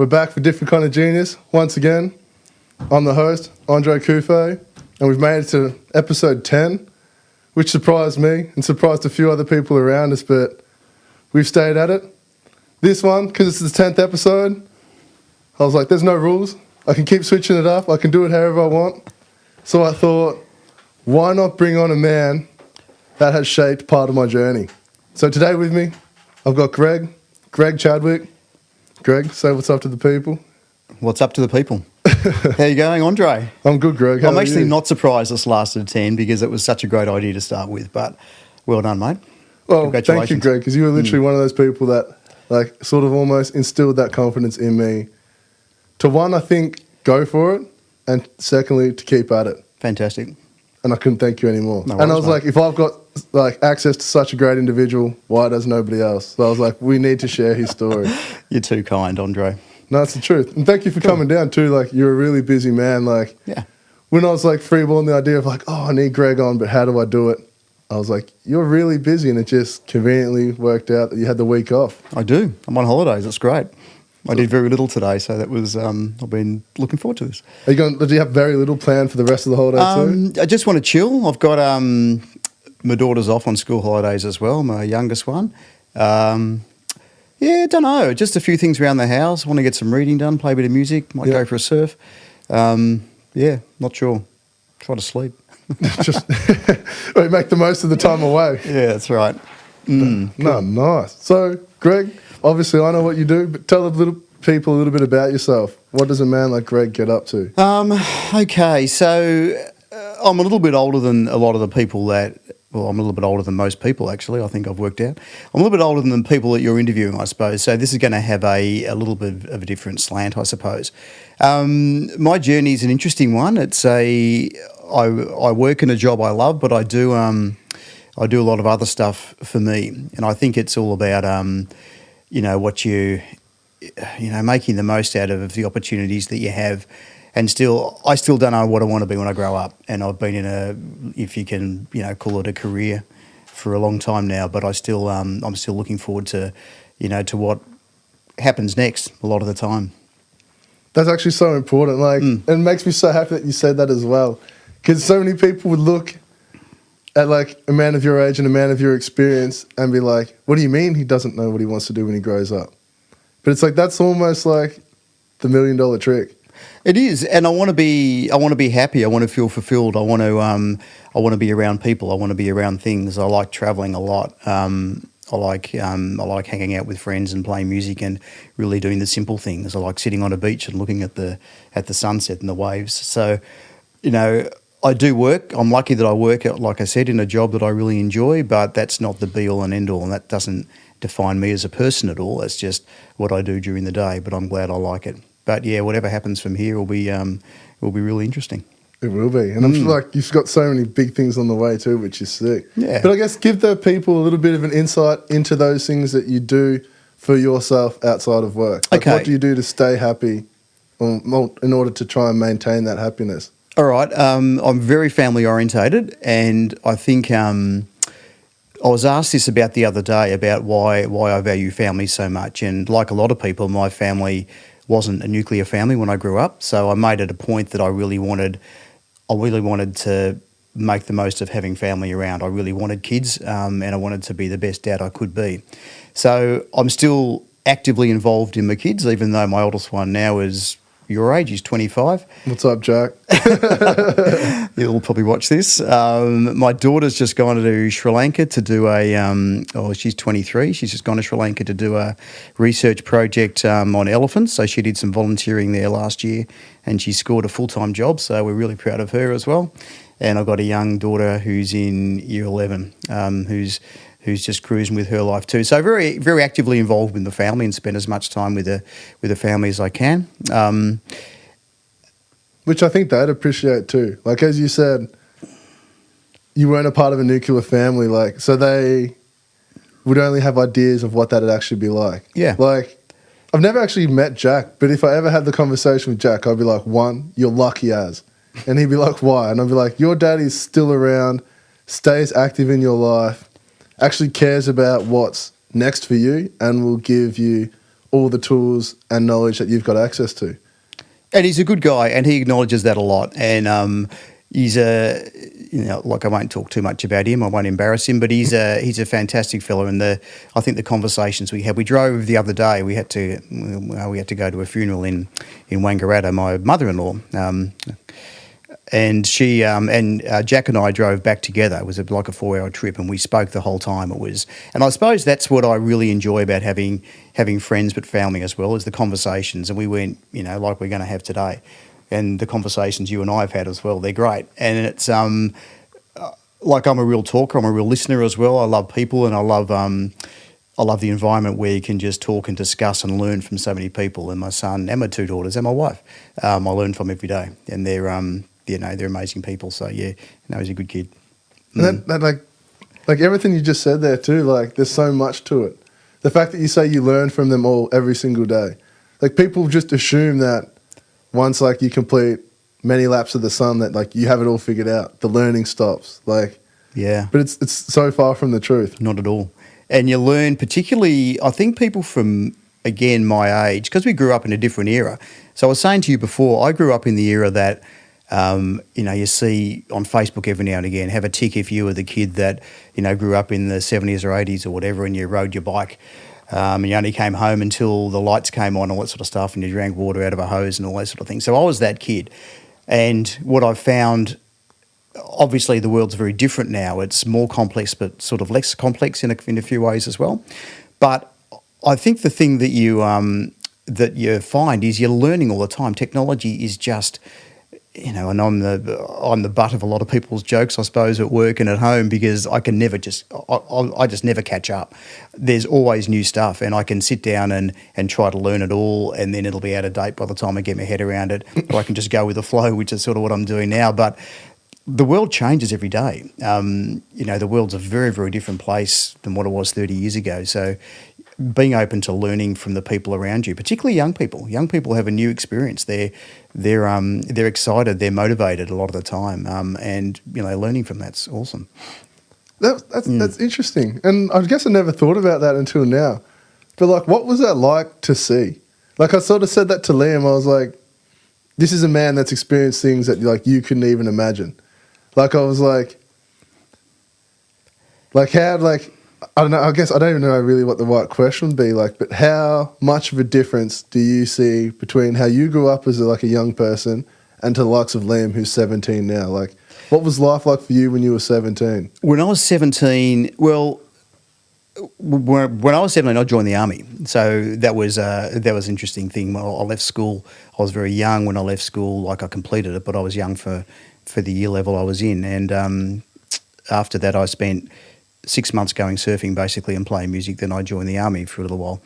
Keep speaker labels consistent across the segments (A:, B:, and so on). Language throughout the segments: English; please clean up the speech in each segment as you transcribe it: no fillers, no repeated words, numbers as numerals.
A: We're back for Different Kind of Genius. Once again, I'm the host, Andre Kufe, and we've made it to episode 10, which surprised me and surprised a few other people around us, but we've stayed at it. This one, because it's the 10th episode, I was like, there's no rules. I can keep switching it up. I can do it however I want. So I thought, why not bring on a man that has shaped part of my journey? So today with me, I've got Greg Chadwick. Greg, say what's up to the people.
B: What's up to the people? How you going, Andre?
A: I'm good, Greg. How
B: I'm
A: are
B: actually
A: you?
B: not surprised this lasted 10 because it was such a great idea to start with, but well done, mate.
A: Well,
B: Congratulations.
A: thank you, Greg, because you were literally one of those people that like sort of almost instilled that confidence in me to, one, I think, go for it, and secondly, to keep at it.
B: Fantastic.
A: And I couldn't thank you anymore.
B: No
A: And I
B: worries,
A: was
B: mate.
A: like, if I've got like access to such a great individual, why does nobody else? So I was like, we need to share his story.
B: You're too kind, Andre.
A: No, it's the truth. And thank you for coming down too. Like, you're a really busy man. Like,
B: Yeah.
A: when I was like freeballing the idea of like, oh, I need Greg on, but how do I do it? I was like, you're really busy, and it just conveniently worked out that you had the week off.
B: I do. I'm on holidays. It's great. I did very little today, so that was. I've been looking forward to this.
A: Are you going? Do you have very little planned for the rest of the holiday too?
B: I just want to chill. I've got my daughter's off on school holidays as well. My youngest one. Yeah, don't know. Just a few things around the house. Want to get some reading done. Play a bit of music. Might go for a surf. Yeah, not sure. Try to sleep.
A: Just make the most of the time away.
B: Yeah, that's right.
A: No, nice. So, Greg, obviously I know what you do, but tell people a little bit about yourself. What does a man like Greg get up to?
B: Okay, so I'm a little bit older than a lot of the people that. Well, I'm a little bit older than most people, actually. I think I've worked out. I'm a little bit older than the people that you're interviewing, I suppose. So this is going to have a little bit of a different slant, I suppose. My journey is an interesting one. I work in a job I love, but I do a lot of other stuff for me, and I think it's all about what making the most out of the opportunities that you have. And I still don't know what I want to be when I grow up. And I've been in if you can, call it a career for a long time now. But I'm still looking forward to, to what happens next a lot of the time.
A: That's actually so important. Like, it makes me so happy that you said that as well. Because so many people would look at like a man of your age and a man of your experience and be like, what do you mean he doesn't know what he wants to do when he grows up? But it's like, that's almost like the $1 million trick.
B: It is, and I want to be happy. I want to feel fulfilled. I want to be around people. I want to be around things. I like traveling a lot. I like hanging out with friends and playing music and really doing the simple things. I like sitting on a beach and looking at the sunset and the waves. So, I do work. I'm lucky that I work, like I said, in a job that I really enjoy. But that's not the be all and end all, and that doesn't define me as a person at all. That's just what I do during the day. But I'm glad I like it. But yeah, whatever happens from here will be really interesting.
A: It will be. And I'm sure like you've got so many big things on the way too, which is sick.
B: Yeah.
A: But I guess give the people a little bit of an insight into those things that you do for yourself outside of work. Like,
B: okay.
A: What do you do to stay happy in order to try and maintain that happiness?
B: All right. I'm very family orientated, and I think I was asked this about the other day about why I value family so much. And like a lot of people, my family wasn't a nuclear family when I grew up, so I made it a point that I really wanted to make the most of having family around. I really wanted kids, and I wanted to be the best dad I could be. So I'm still actively involved in my kids, even though my oldest one now is your age. He's 25.
A: What's up, Jack?
B: He'll probably watch this. My daughter's just gone to Sri Lanka to do she's 23. She's just gone to Sri Lanka to do a research project on elephants. So she did some volunteering there last year, and she scored a full-time job. So we're really proud of her as well. And I've got a young daughter who's in year 11, who's just cruising with her life too. So very, very actively involved with the family and spend as much time with the family as I can.
A: Which I think they'd appreciate too. Like, as you said, you weren't a part of a nuclear family, like, so they would only have ideas of what that'd actually be like.
B: Yeah.
A: Like, I've never actually met Jack, but if I ever had the conversation with Jack, I'd be like, one, you're lucky as. And he'd be like, why? And I'd be like, your daddy's still around, stays active in your life, actually cares about what's next for you, and will give you all the tools and knowledge that you've got access to.
B: And he's a good guy, and he acknowledges that a lot. And he's a, like I won't talk too much about him. I won't embarrass him, but he's a fantastic fellow. And I think the conversations we had. We drove the other day. We had to go to a funeral in Wangaratta. My mother-in-law. And she and Jack and I drove back together. It was like a 4-hour trip, and we spoke the whole time. And I suppose that's what I really enjoy about having friends but family as well, is the conversations. And we went, like we're going to have today, and the conversations you and I have had as well. They're great, and it's like I'm a real talker. I'm a real listener as well. I love people, and I love the environment where you can just talk and discuss and learn from so many people. And my son and my 2 daughters and my wife, I learn from every day, and they're amazing people. So yeah, he's a good kid.
A: And that like everything you just said there too, like there's so much to it. The fact that you say you learn from them all every single day. Like people just assume that once like you complete many laps of the sun that like you have it all figured out. The learning stops. Like
B: yeah.
A: But it's so far from the truth.
B: Not at all. And you learn, particularly, I think people from, again, my age, because we grew up in a different era. So I was saying to you before, I grew up in the era that you see on Facebook every now and again, have a tick if you were the kid that, grew up in the 70s or 80s or whatever, and you rode your bike and you only came home until the lights came on, all that sort of stuff, and you drank water out of a hose and all that sort of thing. So I was that kid. And what I've found, obviously the world's very different now. It's more complex, but sort of less complex in a few ways as well. But I think the thing that you find is you're learning all the time. Technology is just... and I'm the butt of a lot of people's jokes, I suppose, at work and at home, because I can never I just never catch up. There's always new stuff, and I can sit down and try to learn it all, and then it'll be out of date by the time I get my head around it. Or I can just go with the flow, which is sort of what I'm doing now. But the world changes every day. The world's a very, very different place than what it was 30 years ago. So being open to learning from the people around you, particularly young people. Young people have a new experience. They're excited, they're motivated a lot of the time, and learning from that's awesome.
A: That's interesting, and I guess I never thought about that until now. But like, what was that like to see? Like, I sort of said that to Liam. I was like, "This is a man that's experienced things that like you couldn't even imagine." Like, I was like how I don't know. I guess I don't even know really what the right question would be like, but how much of a difference do you see between how you grew up as a young person and to the likes of Liam, who's 17 now? Like, what was life like for you when you were 17?
B: When I was 17, when I was 17, I joined the army. So that was an interesting thing. When I left school, I was very young when I left school. Like, I completed it, but I was young for the year level I was in. And after that, I spent 6 months going surfing basically and playing music. Then I joined the army for a little while.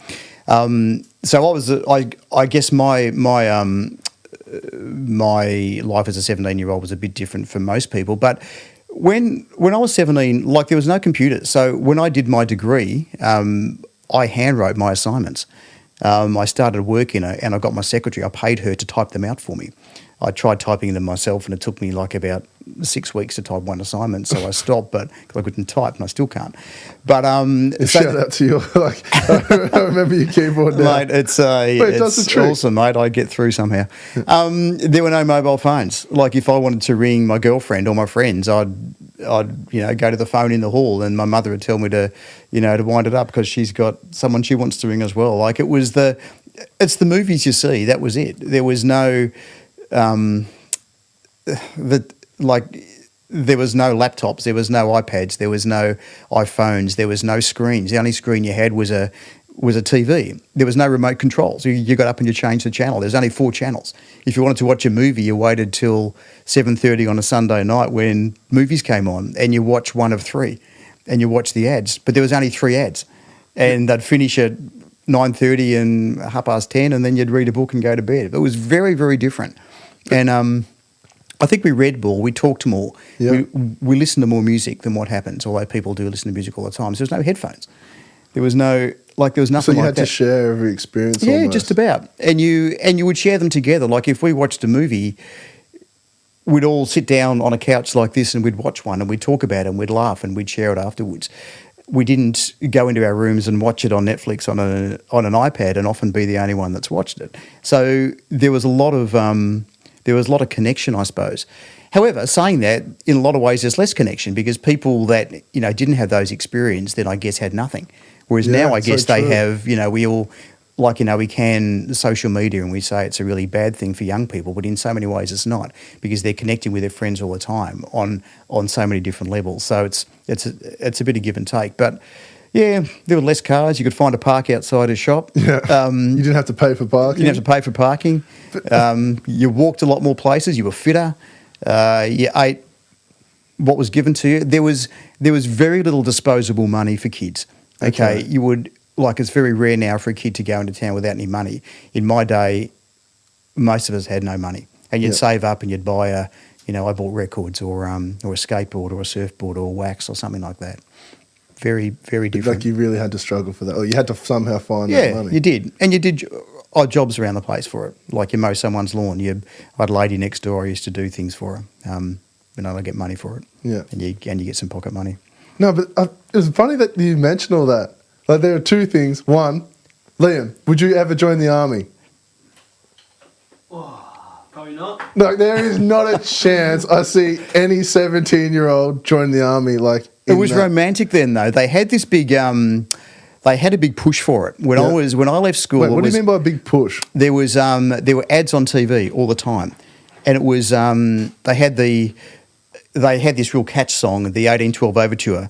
B: So I guess my life as a 17-year-old was a bit different from most people. But when I was 17, there was no computers. So when I did my degree, I handwrote my assignments. I started working and I got my secretary. I paid her to type them out for me. I tried typing them myself, and it took me about 6 weeks to type one assignment. So I stopped, but because I couldn't type, and I still can't. But
A: shout out to you. I remember your keyboard now.
B: Mate, it's awesome, mate. I get through somehow. There were no mobile phones. Like, if I wanted to ring my girlfriend or my friends, I'd go to the phone in the hall, and my mother would tell me to wind it up because she's got someone she wants to ring as well. Like, it's the movies you see. That was it. There was no. There was no laptops, there was no iPads, there was no iPhones, there was no screens. The only screen you had was a TV. There was no remote control. So you got up and you changed the channel. There's only 4 channels. If you wanted to watch a movie, you waited till 7:30 on a Sunday night when movies came on, and you watch one of 3 and you watch the ads. But there was only 3 ads, and they'd finish at 9:30 and 10:30, and then you'd read a book and go to bed. It was very, very different. And I think we read more, we talked more, we listened to more music than what happens, although people do listen to music all the time. So there was no headphones. There was nothing like that.
A: So you had to share every experience
B: Yeah,
A: almost.
B: just about. And you would share them together. Like, if we watched a movie, we'd all sit down on a couch like this and we'd watch one and we'd talk about it and we'd laugh and we'd share it afterwards. we didn't go into our rooms and watch it on Netflix on an iPad and often be the only one that's watched it. So there was a lot of connection, I suppose. However, saying that, in a lot of ways, there's less connection because people that didn't have those experiences, then I guess had nothing. Whereas now, I guess they have. We all we can social media, and we say it's a really bad thing for young people, but in so many ways it's not, because they're connecting with their friends all the time on so many different levels. So it's a bit of give and take. But yeah, there were less cars. You could find a park outside a shop.
A: Yeah. You didn't have to pay for parking.
B: You didn't have to pay for parking. You walked a lot more places. You were fitter. You ate what was given to you. There was very little disposable money for kids. Okay. You would. It's very rare now for a kid to go into town without any money. In my day, most of us had no money. And you'd save up and you'd buy I bought records or a skateboard or a surfboard or wax or something like that. Very, very different.
A: Like you really had to struggle for that. Or you had to somehow find that money.
B: Yeah, you did. And you did odd jobs around the place for it. Like you mow someone's lawn. I had a lady next door I used to do things for her. I get money for it. Yeah. And you get some pocket money.
A: No, but it was funny that you mentioned all that. Like, there are two things. One, Liam, would you ever join the army?
C: Oh, probably not.
A: No, there is not a chance I see any 17-year-old join the army.
B: It was romantic then, though. They had this big. They had a big push for it when I left school.
A: Wait, what do you mean by a big push?
B: There were ads on TV all the time, and it was they had this real catch song, the 1812 Overture.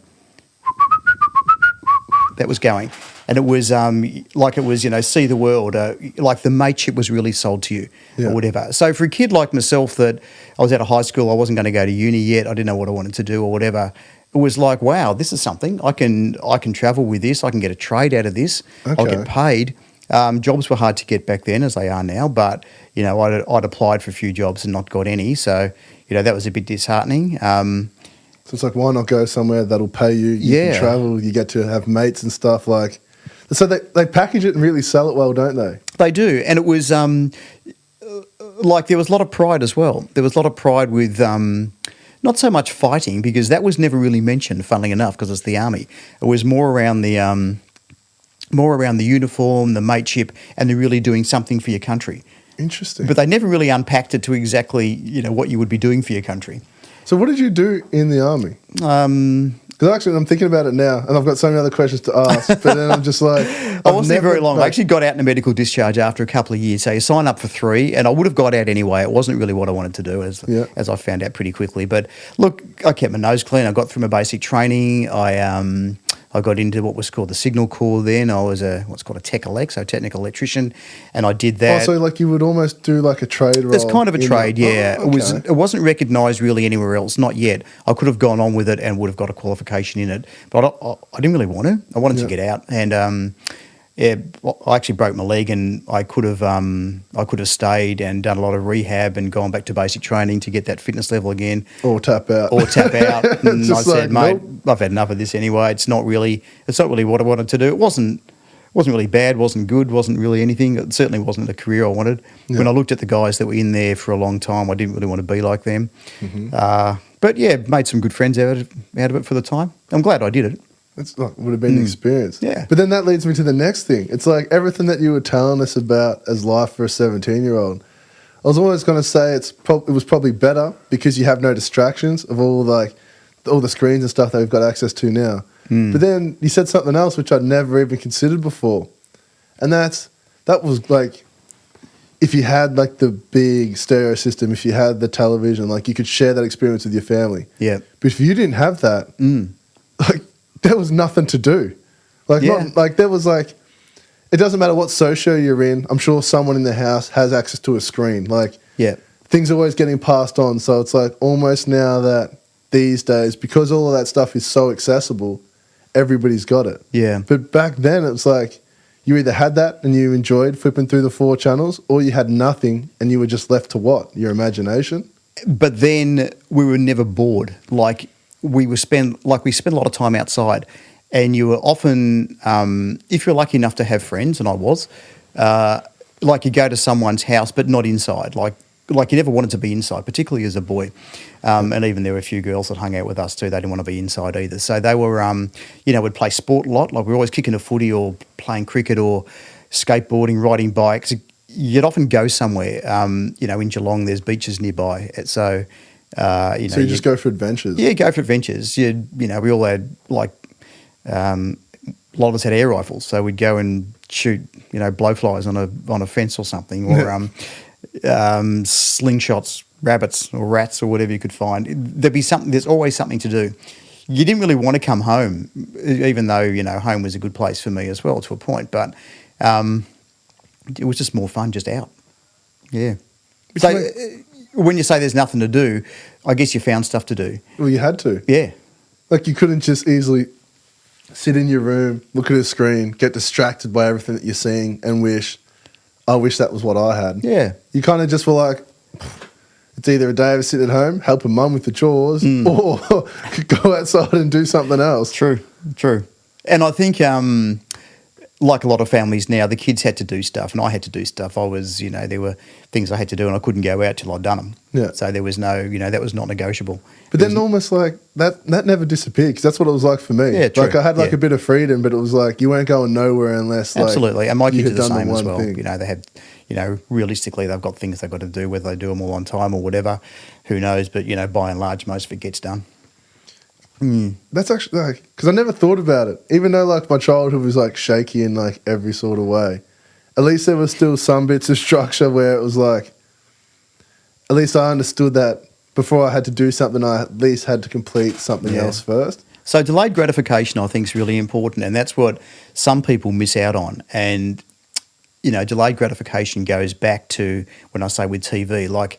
B: That was going, and it was see the world, like the mateship was really sold to you or whatever. So for a kid like myself, that I was out of high school, I wasn't going to go to uni yet, I didn't know what I wanted to do or whatever. It was like, wow, this is something. I can travel with this. I can get a trade out of this. Okay. I'll get paid. Jobs were hard to get back then, as they are now. But I'd applied for a few jobs and not got any. So that was a bit disheartening.
A: So it's like, why not go somewhere that'll pay you? You can travel. You get to have mates and stuff. So they package it and really sell it well, don't they?
B: They do, and it was there was a lot of pride as well. There was a lot of pride with not so much fighting, because that was never really mentioned, funnily enough, because it's the army. It was more around the uniform, the mateship, and the really doing something for your country.
A: Interesting.
B: But they never really unpacked it to exactly what you would be doing for your country.
A: So what did you do in the army? Because actually, I'm thinking about it now, and I've got so many other questions to ask, but then I'm just like...
B: I wasn't there very long. I actually got out in a medical discharge after a couple of years. So you sign up for 3, and I would have got out anyway. It wasn't really what I wanted to do, as I found out pretty quickly. But look, I kept my nose clean. I got through my basic training. I got into what was called the Signal Corps then. I was what's called a tech elect, so technical electrician, and I did that.
A: Oh, so you would almost do like a trade role?
B: It's kind of a trade, yeah.
A: Oh, okay.
B: It wasn't recognised really anywhere else, not yet. I could have gone on with it and would have got a qualification in it, but I didn't really want to. I wanted to get out, and I actually broke my leg, and I could have stayed and done a lot of rehab and gone back to basic training to get that fitness level again.
A: Or tap out.
B: And I said, mate, I've had enough of this anyway. It's not really what I wanted to do. It wasn't really bad, wasn't good, wasn't really anything. It certainly wasn't the career I wanted. Yeah. When I looked at the guys that were in there for a long time, I didn't really want to be like them. Mm-hmm. But yeah, made some good friends out of it for the time. I'm glad I did it.
A: It would have been the experience.
B: Yeah.
A: But then that leads me to the next thing. It's like everything that you were telling us about as life for a 17-year-old. I was always going to say it was probably better because you have no distractions of all the screens and stuff that we've got access to now. Mm. But then you said something else which I'd never even considered before. And that was like, if you had like the big stereo system, if you had the television, like you could share that experience with your family.
B: Yeah.
A: But if you didn't have that, there was nothing to do. It doesn't matter what socio you're in. I'm sure someone in the house has access to a screen. Things are always getting passed on. So it's like almost now that these days, because all of that stuff is so accessible, everybody's got it.
B: Yeah.
A: But back then it was like you either had that and you enjoyed flipping through the 4 channels, or you had nothing and you were just left to what? Your imagination?
B: But then we were never bored. We spent a lot of time outside, and you were often, if you're lucky enough to have friends, and I was, you go to someone's house, but not inside. like you never wanted to be inside, particularly as a boy. And even there were a few girls that hung out with us too. They didn't want to be inside either. So they were, would play sport a lot. Like we were always kicking a footy or playing cricket or skateboarding, riding bikes. You'd often go somewhere. In Geelong, there's beaches nearby. So,
A: so you just go for adventures?
B: Yeah, go for adventures. We all had a lot of us had air rifles. So we'd go and shoot, blowflies on a fence or something, or slingshots, rabbits or rats or whatever you could find. There's always something to do. You didn't really want to come home, even though, home was a good place for me as well to a point, but it was just more fun just out. Yeah. So when you say there's nothing to do, I guess you found stuff to do.
A: Well, you had to.
B: Yeah.
A: Like you couldn't just easily sit in your room, look at a screen, get distracted by everything that you're seeing and I wish that was what I had.
B: Yeah.
A: You kind of just were like, it's either a day of sitting at home, helping mum with the chores, or go outside and do something else.
B: True. And I think, like a lot of families now, the kids had to do stuff and I had to do stuff. I was, there were things I had to do and I couldn't go out till I'd done them.
A: Yeah.
B: So there was no, that was not negotiable.
A: But then almost like that never disappeared because that's what it was like for me.
B: Yeah, true.
A: Like I had a bit of freedom, but it was like you weren't going nowhere unless
B: Absolutely. And my kids are the same as well.
A: Thing.
B: They have, realistically they've got things they've got to do, whether they do them all on time or whatever, who knows. But, by and large, most of it gets done.
A: That's actually because I never thought about it. Even though my childhood was shaky in every sort of way, at least there was still some bits of structure where it was at least I understood that before I had to do something, I at least had to complete something else first.
B: So delayed gratification, I think, is really important, and that's what some people miss out on. And delayed gratification goes back to when I say with TV, like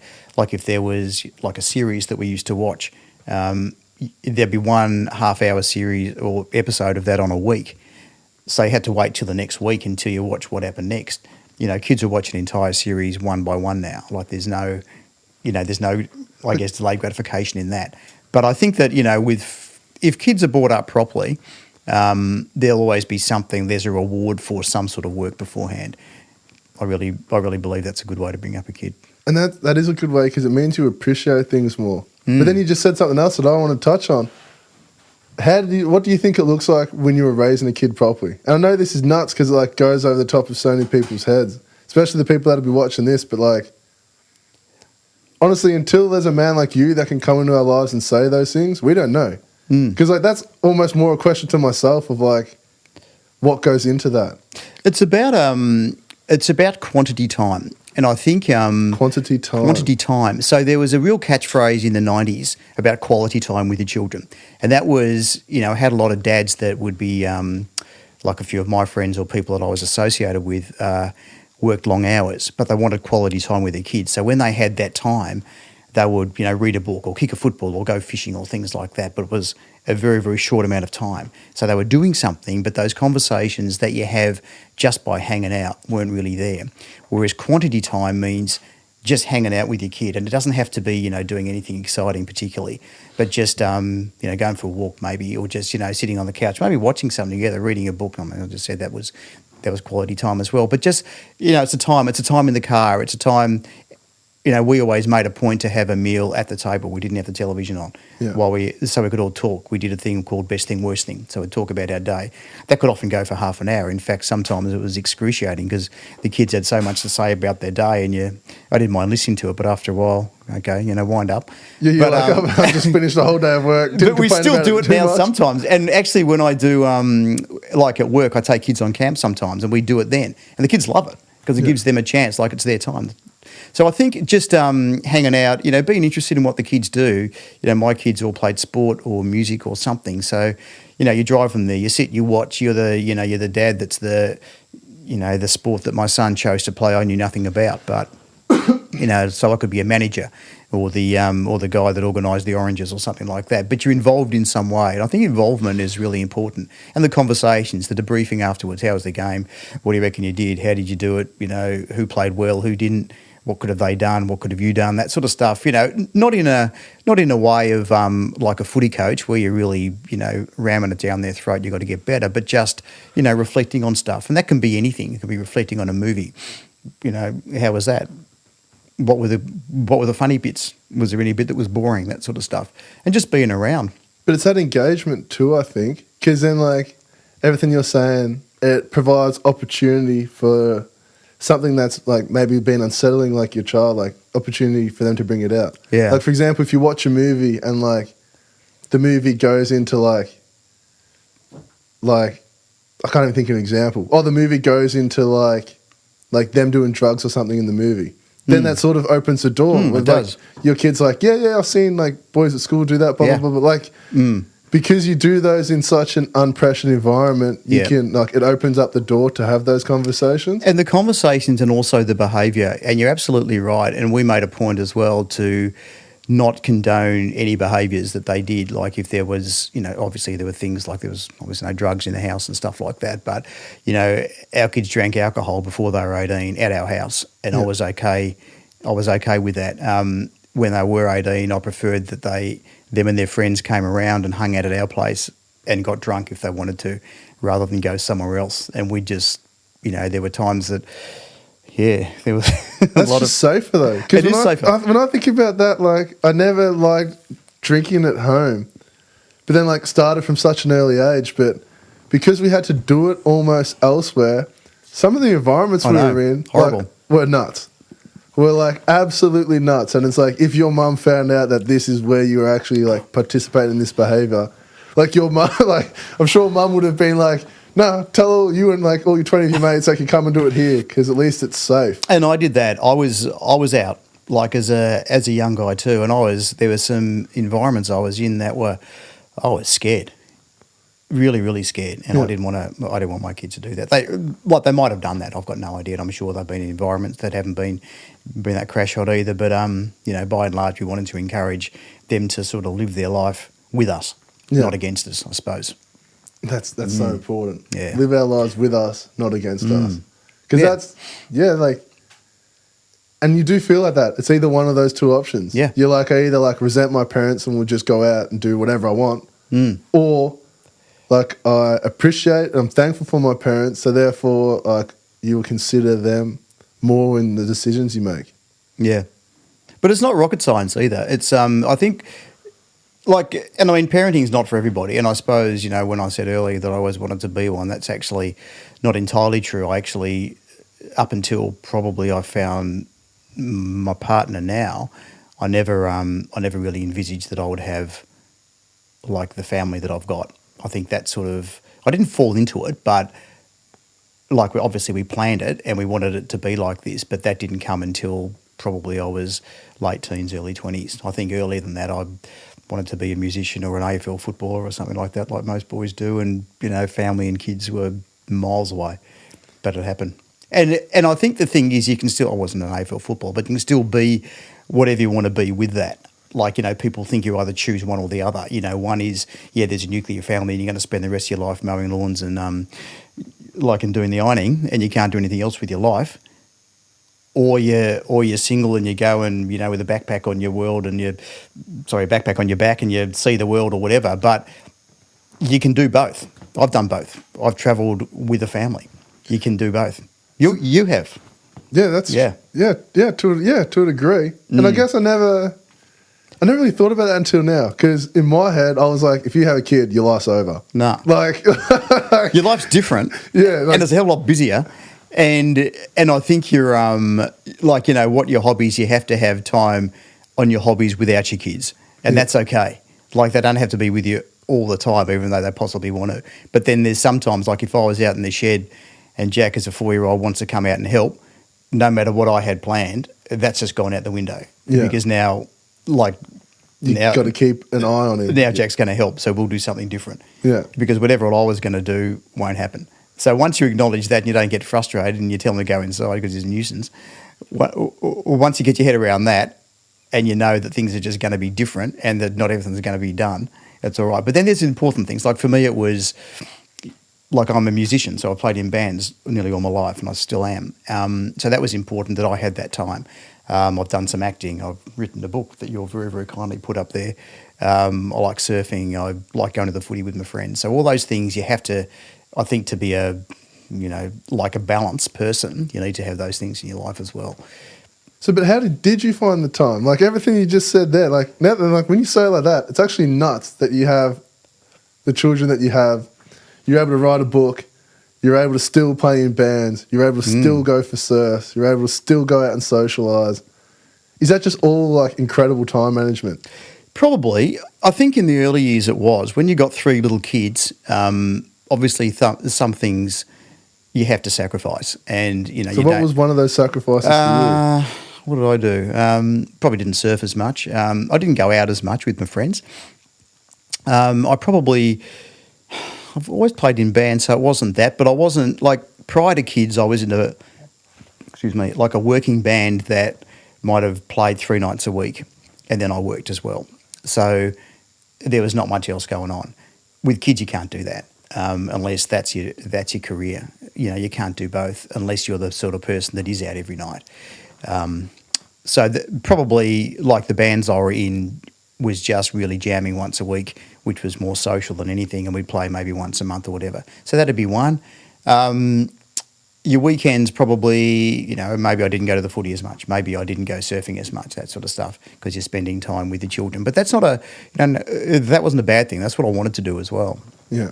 B: if there was a series that we used to watch. There'd be 1 half-hour series or episode of that on a week. So you had to wait till the next week until you watch what happened next. Kids are watching entire series one by one now. There's no, I guess, delayed gratification in that. But I think that, if kids are brought up properly, there'll always be something, there's a reward for some sort of work beforehand. I really believe that's a good way to bring up a kid.
A: And that is a good way because it means you appreciate things more. But then you just said something else that I want to touch on. What do you think it looks like when you were raising a kid properly? And I know this is nuts because it goes over the top of so many people's heads, especially the people that'll be watching this. But honestly, until there's a man like you that can come into our lives and say those things, we don't know. Because that's almost more a question to myself of what goes into that.
B: It's about quantity time. And I think
A: quantity time. So
B: there was a real catchphrase in the 90s about quality time with your children. And that was, I had a lot of dads that would be, like a few of my friends or people that I was associated with, worked long hours, but they wanted quality time with their kids. So when they had that time, they would, read a book or kick a football or go fishing or things like that. But it was a very, very short amount of time. So they were doing something, but those conversations that you have just by hanging out weren't really there. Whereas quantity time means just hanging out with your kid. And it doesn't have to be, doing anything exciting particularly, but just, going for a walk maybe, or just, sitting on the couch, maybe watching something together, reading a book. I mean, I just said that was quality time as well. But just, it's a time in the car. It's a time, we always made a point to have a meal at the table. We didn't have the television on so we could all talk. We did a thing called Best Thing, Worst Thing. So we'd talk about our day. That could often go for half an hour. In fact, sometimes it was excruciating because the kids had so much to say about their day and I didn't mind listening to it, but after a while, okay, wind up.
A: Yeah, but, I just finished the whole day of work.
B: But we still do it now sometimes. And actually when I do, at work, I take kids on camp sometimes and we do it then. And the kids love it because it gives them a chance, it's their time. So I think just hanging out, being interested in what the kids do. My kids all played sport or music or something. So, you drive them there, you sit, you watch. You're the dad that's the sport that my son chose to play. I knew nothing about, but so I could be a manager or the guy that organised the oranges or something like that. But you're involved in some way, and I think involvement is really important. And the conversations, the debriefing afterwards. How was the game? What do you reckon you did? How did you do it? Who played well? Who didn't? What could have they done? What could have you done? That sort of stuff. Not in a way of like a footy coach where you're really ramming it down their throat. You've got to get better, but just reflecting on stuff, and that can be anything. It could be reflecting on a movie. How was that? what were the funny bits? Was there any bit that was boring? That sort of stuff, and just being around.
A: But it's that engagement too, I think, because then like everything you're saying, it provides opportunity for something that's like maybe been unsettling, like your child, like opportunity for them to bring it out.
B: Yeah.
A: Like for example, if you watch a movie and like the movie goes into like I can't even think of an example. Oh, the movie goes into like them doing drugs or something in the movie. Then that sort of opens the door.
B: It does.
A: Your kid's like, yeah, I've seen like boys at school do that, blah, blah, blah. But like, because you do those in such an unpressured environment, you can like it opens up the door to have those conversations.
B: And the conversations and also the behaviour. And you're absolutely right. And we made a point as well to not condone any behaviours that they did. Like if there was, obviously there were things like there was obviously no drugs in the house and stuff like that. But, our kids drank alcohol before they were 18 at our house, and I was okay. I was okay with that. When they were 18, I preferred that them and their friends came around and hung out at our place and got drunk if they wanted to, rather than go somewhere else. And we just, there were times that, there was
A: That's just safer though.
B: It is safer.
A: When I think about that, like I never liked drinking at home, but then like started from such an early age. But because we had to do it almost elsewhere, some of the environments we were in were nuts. Were like absolutely nuts. And it's like if your mum found out that this is where you were actually like participating in this behaviour, like your mum, like I'm sure mum would have been like, no, tell all you and like all your 20 of your mates they can come and do it here because at least it's safe.
B: And I did that. I was out like as a young guy too, and there were some environments I was in that I was scared, really, really scared, and I didn't want my kids to do that. They might have done that. I've got no idea. And I'm sure they've been in environments that haven't been that crash hot either. But by and large, we wanted to encourage them to sort of live their life with us, not against us, I suppose.
A: That's so important.
B: Yeah.
A: Live our lives with us, not against us. Because and you do feel like that. It's either one of those two options.
B: Yeah.
A: You're like, I either like resent my parents and will just go out and do whatever I want, or like I appreciate and I'm thankful for my parents, so therefore like you will consider them more in the decisions you make.
B: Yeah. But it's not rocket science either. It's I think and I mean, parenting's not for everybody. And I suppose, when I said earlier that I always wanted to be one, that's actually not entirely true. I actually, up until probably I found my partner now, I never really envisaged that I would have like the family that I've got. I think that I didn't fall into it, but like obviously we planned it and we wanted it to be like this, but that didn't come until probably I was late teens, early 20s. I think earlier than that I wanted to be a musician or an AFL footballer or something like that, like most boys do, and family and kids were miles away, but it happened. And I think the thing is, you can still, I wasn't an AFL footballer, but you can still be whatever you want to be with that. Like, people think you either choose one or the other. One is, there's a nuclear family and you're going to spend the rest of your life mowing lawns and and doing the ironing, and you can't do anything else with your life. Or you're single and you go and, with a backpack on your backpack on your back and you see the world or whatever. But you can do both. I've done both. I've travelled with a family. You can do both. You have.
A: Yeah, to a degree. And I guess I never really thought about that until now, because in my head I was like, if you have a kid, your life's over.
B: Nah.
A: Like
B: your life's different.
A: Yeah.
B: And it's a hell of a lot busier. And I think you're what your hobbies, you have to have time on your hobbies without your kids. And that's okay. Like they don't have to be with you all the time, even though they possibly want to. But then there's sometimes, like if I was out in the shed and Jack as a 4-year-old wants to come out and help, no matter what I had planned, that's just gone out the window. Yeah. Because now you've
A: got to keep an eye on him.
B: Now Jack's going to help, so we'll do something different.
A: Yeah.
B: Because whatever I was going to do won't happen. So once you acknowledge that and you don't get frustrated and you tell him to go inside because he's a nuisance, once you get your head around that and you know that things are just going to be different and that not everything's going to be done, that's all right. But then there's important things. Like for me, it was like I'm a musician, so I played in bands nearly all my life and I still am. So that was important that I had that time. I've done some acting. I've written a book that you're very, very kindly put up there. I like surfing. I like going to the footy with my friends. So all those things you have to, I think, to be a balanced person, you need to have those things in your life as well.
A: So, but how did you find the time? Like everything you just said there, like now, like when you say it like that, it's actually nuts that you have the children that you have. You're able to write a book. You're able to still play in bands. You're able to still go for surfs. You're able to still go out and socialise. Is that just all like incredible time management?
B: Probably. I think in the early years it was. When you got 3 little kids, obviously some things you have to sacrifice. And, you know,
A: So what was one of those sacrifices for you?
B: What did I do? Probably didn't surf as much. I didn't go out as much with my friends. I've always played in bands, so it wasn't that. But I wasn't, like, prior to kids, I was in like a working band that might have played 3 nights a week, and then I worked as well. So there was not much else going on. With kids, you can't do that unless that's your career. You know, you can't do both unless you're the sort of person that is out every night. Probably like the bands I were in was just really jamming once a week, which was more social than anything, and we'd play maybe once a month or whatever. So that'd be one. Your weekends probably, you know, maybe I didn't go to the footy as much. Maybe I didn't go surfing as much, that sort of stuff, because you're spending time with the children. But that's not that wasn't a bad thing. That's what I wanted to do as well.
A: Yeah.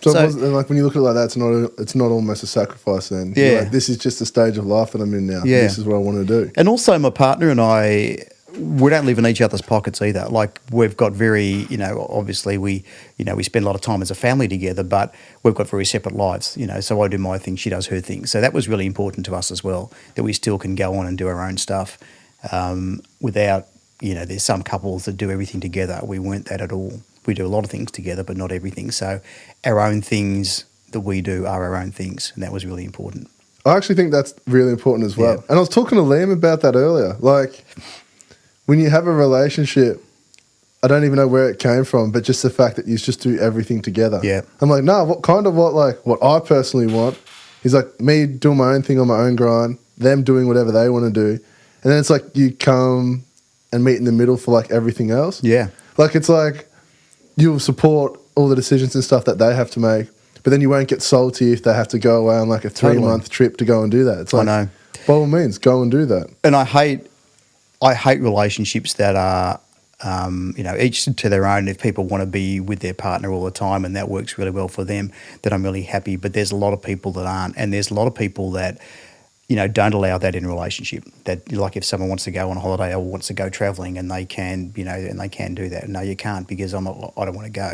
A: So it wasn't, like when you look at it like that, it's not almost a sacrifice then.
B: Yeah.
A: You're like, this is just a stage of life that I'm in now.
B: Yeah.
A: This is what I want to do.
B: And also my partner and I, we don't live in each other's pockets either. Like we've got very, you know, obviously we spend a lot of time as a family together, but we've got very separate lives, you know. So I do my thing, she does her thing. So that was really important to us as well, that we still can go on and do our own stuff without, you know, there's some couples that do everything together. We weren't that at all. We do a lot of things together, but not everything. So our own things that we do are our own things, and that was really important.
A: I actually think that's really important as well.
B: Yeah.
A: And I was talking to Liam about that earlier. Like, when you have a relationship, I don't even know where it came from, but just the fact that you just do everything together.
B: Yeah.
A: I'm like, no, what I personally want is like me doing my own thing on my own grind, them doing whatever they want to do. And then it's like you come and meet in the middle for like everything else.
B: Yeah.
A: Like it's like you'll support all the decisions and stuff that they have to make, but then you won't get salty if they have to go away on like a 3-month trip to go and do that. It's like,
B: I know.
A: By all means, go and do that.
B: And I hate relationships that are, you know, each to their own. If people want to be with their partner all the time and that works really well for them, then I'm really happy. But there's a lot of people that aren't, and there's a lot of people that, you know, don't allow that in a relationship. That, like, if someone wants to go on a holiday or wants to go travelling and they can, you know, and they can do that. No, you can't because I don't want to go.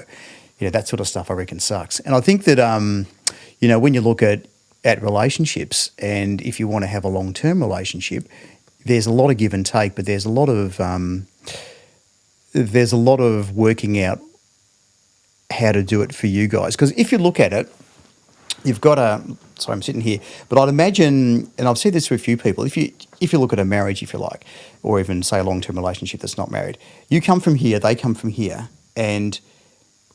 B: You know, that sort of stuff I reckon sucks. And I think that, you know, when you look at relationships, and if you want to have a long-term relationship, there's a lot of give and take, but there's a lot of working out how to do it for you guys. Because if you look at it, you've got sorry, I'm sitting here, but I'd imagine, and I've said this to a few people, if you look at a marriage, if you like, or even say a long-term relationship that's not married, you come from here, they come from here, and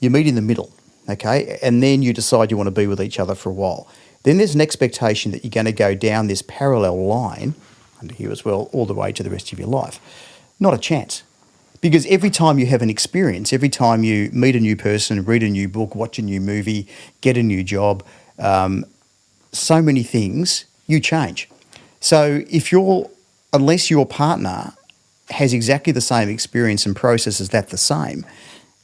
B: you meet in the middle, okay? And then you decide you want to be with each other for a while. Then there's an expectation that you're going to go down this parallel line, under here as well, all the way to the rest of your life. Not a chance. Because every time you have an experience, every time you meet a new person, read a new book, watch a new movie, get a new job, so many things, you change. So unless your partner has exactly the same experience and processes that the same,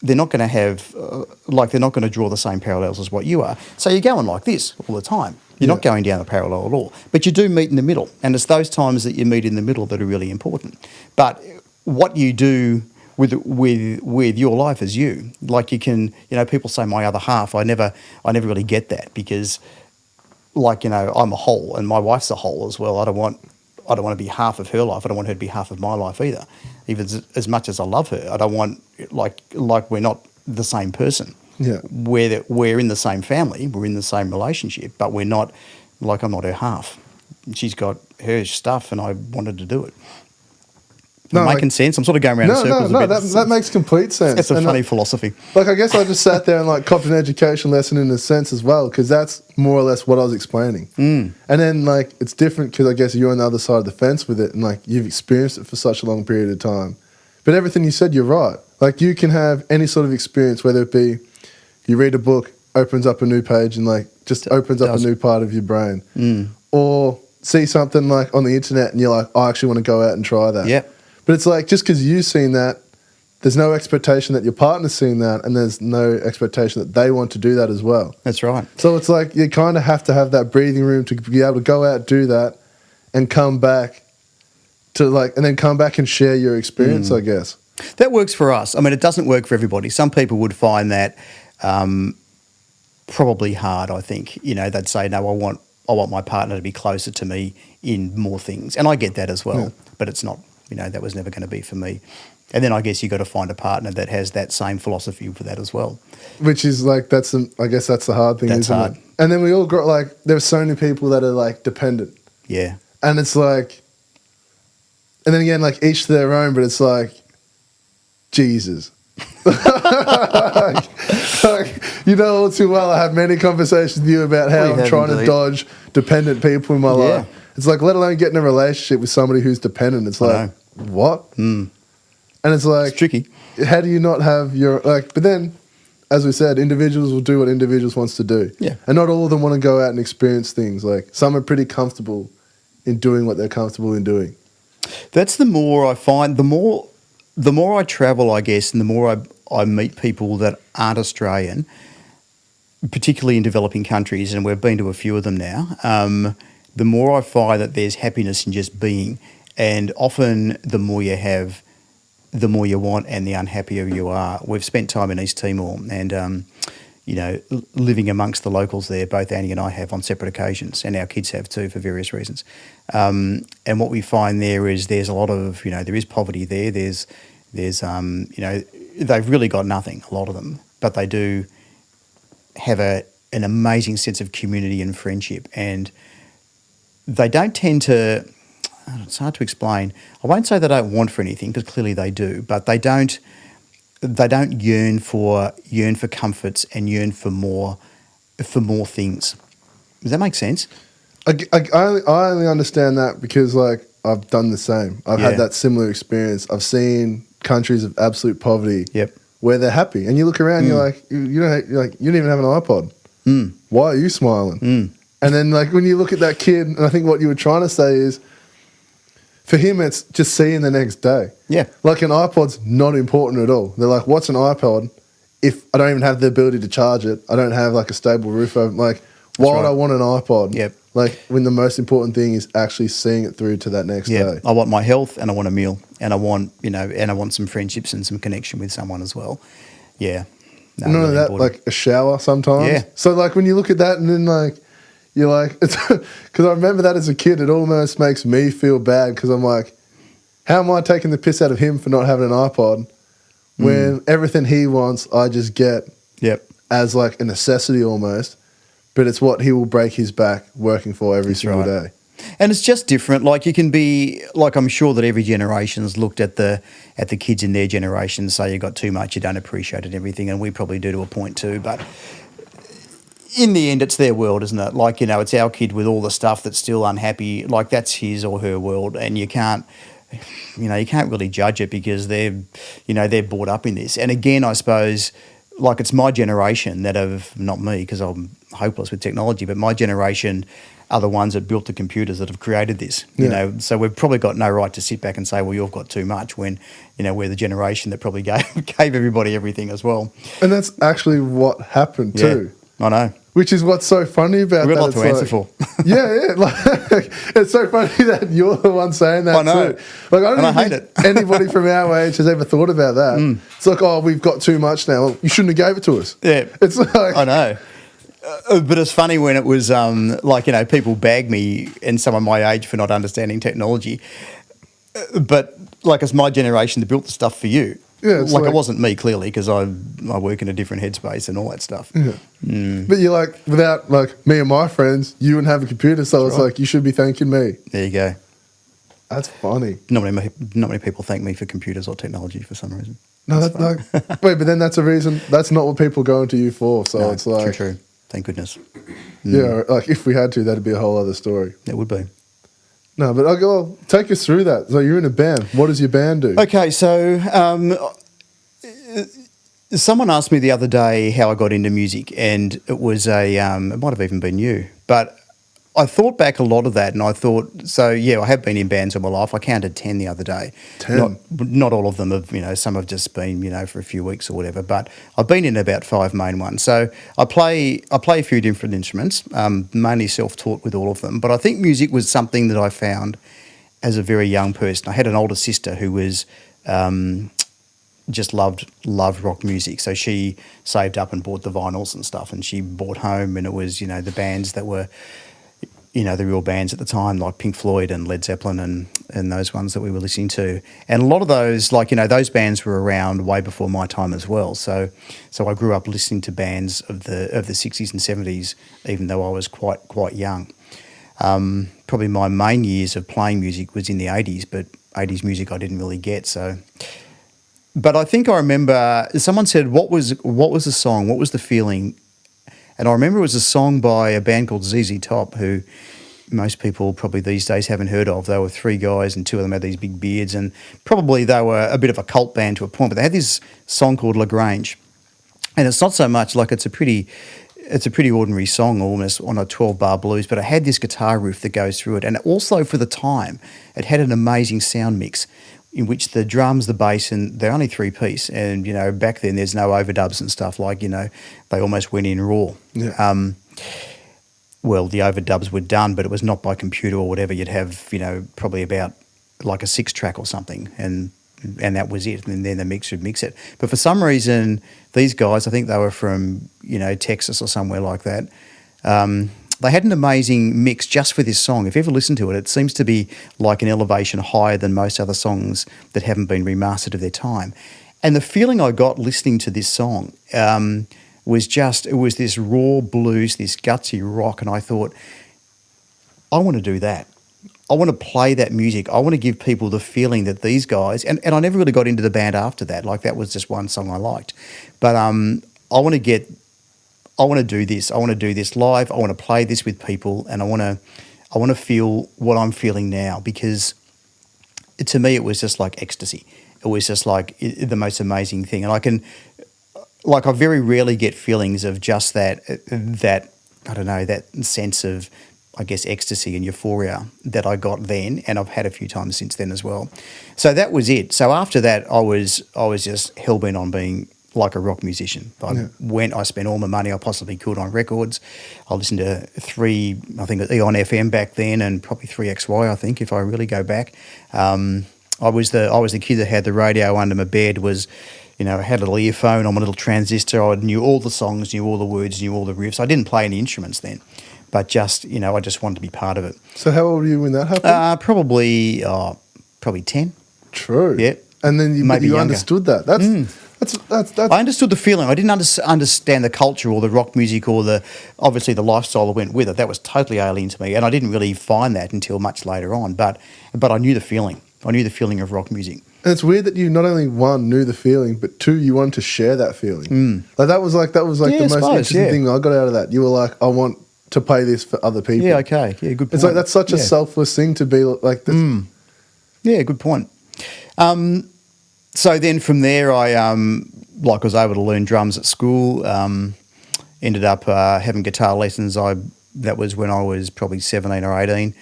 B: they're not going to have, they're not going to draw the same parallels as what you are. So you're going like this all the time. You're not going down a parallel at all. But you do meet in the middle. And it's those times that you meet in the middle that are really important. But what you do with your life is you. Like, you can, you know, people say my other half. I never really get that, because, like, you know, I'm a whole and my wife's a whole as well. I don't want to be half of her life. I don't want her to be half of my life either. Even as much as I love her, I don't want, like we're not the same person.
A: Yeah.
B: We're in the same family, we're in the same relationship, but we're not, like, I'm not her half. She's got her stuff and I wanted to do it. Making sense? I'm sort of going around in circles a bit.
A: That makes complete sense.
B: That's a funny philosophy.
A: Like, I guess I just sat there and like copped an education lesson in a sense as well, because that's more or less what I was explaining. And then, like, it's different because I guess you're on the other side of the fence with it, and like you've experienced it for such a long period of time. But everything you said, you're right. Like, you can have any sort of experience, whether it be you read a book, opens up a new page and like just opens up a new part of your brain, or see something like on the internet and you're like, I actually want to go out and try that.
B: Yeah.
A: But it's like, just because you've seen that, there's no expectation that your partner's seen that, and there's no expectation that they want to do that as well.
B: That's right.
A: So it's like you kind of have to have that breathing room to be able to go out, do that, and come back and share your experience, I guess.
B: That works for us. I mean, it doesn't work for everybody. Some people would find that probably hard, I think. You know, they'd say, no, I want my partner to be closer to me in more things. And I get that as well, but it's not, you know, that was never going to be for me. And then I guess you got to find a partner that has that same philosophy for that as well.
A: Which is like, I guess that's the hard thing,
B: That's
A: isn't
B: hard.
A: it? And then we all got like, there's so many people that are like dependent.
B: Yeah.
A: And it's like, and then again, like each to their own, but it's like, Jesus. like, you know all too well, I have many conversations with you about how I'm trying to dodge dependent people in my life. It's like, let alone get in a relationship with somebody who's dependent. It's like, what? And it's like,
B: It's tricky.
A: How do you not have your, like, but then, as we said, individuals will do what individuals wants to do.
B: Yeah.
A: And not all of them want to go out and experience things. Like, some are pretty comfortable in doing what they're comfortable in doing.
B: That's the more I find, the more I travel, I guess, and the more I meet people that aren't Australian, particularly in developing countries, and we've been to a few of them now, the more I find that there's happiness in just being. And often the more you have, the more you want and the unhappier you are. We've spent time in East Timor and, you know, living amongst the locals there, both Annie and I have on separate occasions, and our kids have too for various reasons. And what we find there is there's a lot of, you know, there is poverty there. There's you know, they've really got nothing, a lot of them, but they do have an amazing sense of community and friendship. And they don't tend to, it's hard to explain. I won't say they don't want for anything, because clearly they do, but they don't yearn for comforts and yearn for more things. Does that make sense?
A: I only understand that because, like, I've done the same. I've had that similar experience. I've seen countries of absolute poverty where they're happy, and you look around, you're like, you don't even have an iPod. Why are you smiling? And then, like, when you look at that kid, and I think what you were trying to say is, for him, it's just seeing the next day. Yeah. Like, an iPod's not important at all. They're like, what's an iPod if I don't even have the ability to charge it? I don't have, like, a stable roof over. Like, why would I want an iPod? Yep. Like, when the most important thing is actually seeing it through to that next day.
B: I want my health, and I want a meal, and I want, you know, and I want some friendships and some connection with someone as well. Yeah. No,
A: none
B: really
A: of that,
B: important.
A: like a shower sometimes.
B: Yeah.
A: So, like, when you look at that and then, like, you're like, because I remember that as a kid, it almost makes me feel bad because I'm like, how am I taking the piss out of him for not having an iPod when everything he wants I just get as like a necessity almost, but it's what he will break his back working for every single day.
B: And it's just different. Like, you can be, like, I'm sure that every generation's looked at the kids in their generation and say you got too much, you don't appreciate it and everything, and we probably do to a point too, but in the end, it's their world, isn't it? Like, you know, it's our kid with all the stuff that's still unhappy. Like, that's his or her world, and you can't really judge it because they're brought up in this. And again, I suppose, like, it's my generation that have, not me because I'm hopeless with technology, but my generation are the ones that built the computers that have created this. You know, so we've probably got no right to sit back and say, well, you've got too much, when, you know, we're the generation that probably gave everybody everything as well.
A: And that's actually what happened too.
B: I know.
A: Which is what's so funny about that.
B: We've got a lot to answer for.
A: Like, it's so funny that you're the one saying that too. Like, I don't
B: hate it.
A: Anybody from our age has ever thought about that. It's like, oh, we've got too much now. Well, you shouldn't have gave it to us. Yeah. It's like,
B: I know. But it's funny when it was like, you know, people bag me and some of my age for not understanding technology. But, like, it's my generation that built the stuff for you.
A: Yeah,
B: like, it wasn't me, clearly, because I work in a different headspace and all that stuff. Yeah.
A: But you're like, without, like, me and my friends, you wouldn't have a computer, so it's like, you should be thanking me.
B: There you go.
A: That's funny.
B: Not many people thank me for computers or technology for some reason.
A: No, that's like, wait, but then that's a reason, that's not what people go into you for, so
B: no,
A: it's like.
B: True. Thank goodness.
A: Yeah, like, if we had to, that'd be a whole other story.
B: It would be.
A: No, but I'll take us through that. So you're in a band. What does your band do?
B: Okay, so someone asked me the other day how I got into music, and it was it might have even been you, but I thought back a lot of that, and I thought, so yeah, I have been in bands all my life. I counted 10 the other day.
A: 10?
B: Not all of them have, some have just been, for a few weeks or whatever. But I've been in about 5 main ones. So I play a few different instruments, mainly self-taught with all of them. But I think music was something that I found as a very young person. I had an older sister who was just loved rock music. So she saved up and bought the vinyls and stuff, and she bought home, and it was, the bands that were, the real bands at the time, like Pink Floyd and Led Zeppelin and those ones that we were listening to. And a lot of those, those bands were around way before my time as well. So I grew up listening to bands of the 60s and 70s, even though I was quite young. Probably my main years of playing music was in the 80s, but 80s music I didn't really get, so... But I think I remember someone said, what was the song? What was the feeling? And I remember it was a song by a band called ZZ Top, who most people probably these days haven't heard of. They were 3 guys, and 2 of them had these big beards, and probably they were a bit of a cult band to a point, but they had this song called LaGrange. And it's not so much like it's a pretty ordinary song, almost on a 12-bar blues, but it had this guitar riff that goes through it. And also for the time, it had an amazing sound mix in which the drums, the bass, and they're only 3-piece. And, back then there's no overdubs and stuff they almost went in raw.
A: Yeah.
B: Well, the overdubs were done, but it was not by computer or whatever. You'd have, probably about like a 6-track or something, and that was it. And then the mixer would mix it. But for some reason, these guys, I think they were from, Texas or somewhere like that, they had an amazing mix just for this song. If you ever listen to it, it seems to be like an elevation higher than most other songs that haven't been remastered of their time. And the feeling I got listening to this song was this raw blues, this gutsy rock, and I thought, I want to do that. I want to play that music. I want to give people the feeling that these guys, and I never really got into the band after that. That was just one song I liked. But I want to do this. I want to do this live. I want to play this with people, and I want to feel what I'm feeling now, because to me it was just like ecstasy. It was just like the most amazing thing. And I very rarely get feelings of just that I don't know, that sense of, I guess, ecstasy and euphoria that I got then, and I've had a few times since then as well. So that was it. So after that, I was just hell-bent on being like a rock musician. I spent all the money I possibly could on records. I listened to 3, I think Eon FM back then, and probably 3XY, I think, if I really go back. I was the kid that had the radio under my bed, I had a little earphone on my little transistor. I knew all the songs, knew all the words, knew all the riffs. I didn't play any instruments then, but just, I just wanted to be part of it.
A: So how old were you when that happened?
B: Probably 10.
A: True.
B: Yeah.
A: And then you understood that. That's
B: I understood the feeling. I didn't understand the culture or the rock music or obviously the lifestyle that went with it. That was totally alien to me, and I didn't really find that until much later on. But I knew the feeling. I knew the feeling of rock music.
A: And it's weird that you not only, 1, knew the feeling, but 2, you wanted to share that feeling. That was the most interesting thing I got out of that. You were like, I want to play this for other people.
B: Yeah, okay. Yeah, good point.
A: It's that's such a selfless thing to be like this.
B: Yeah, good point. So then from there, I was able to learn drums at school. Ended up having guitar lessons. That was when I was probably 17 or 18.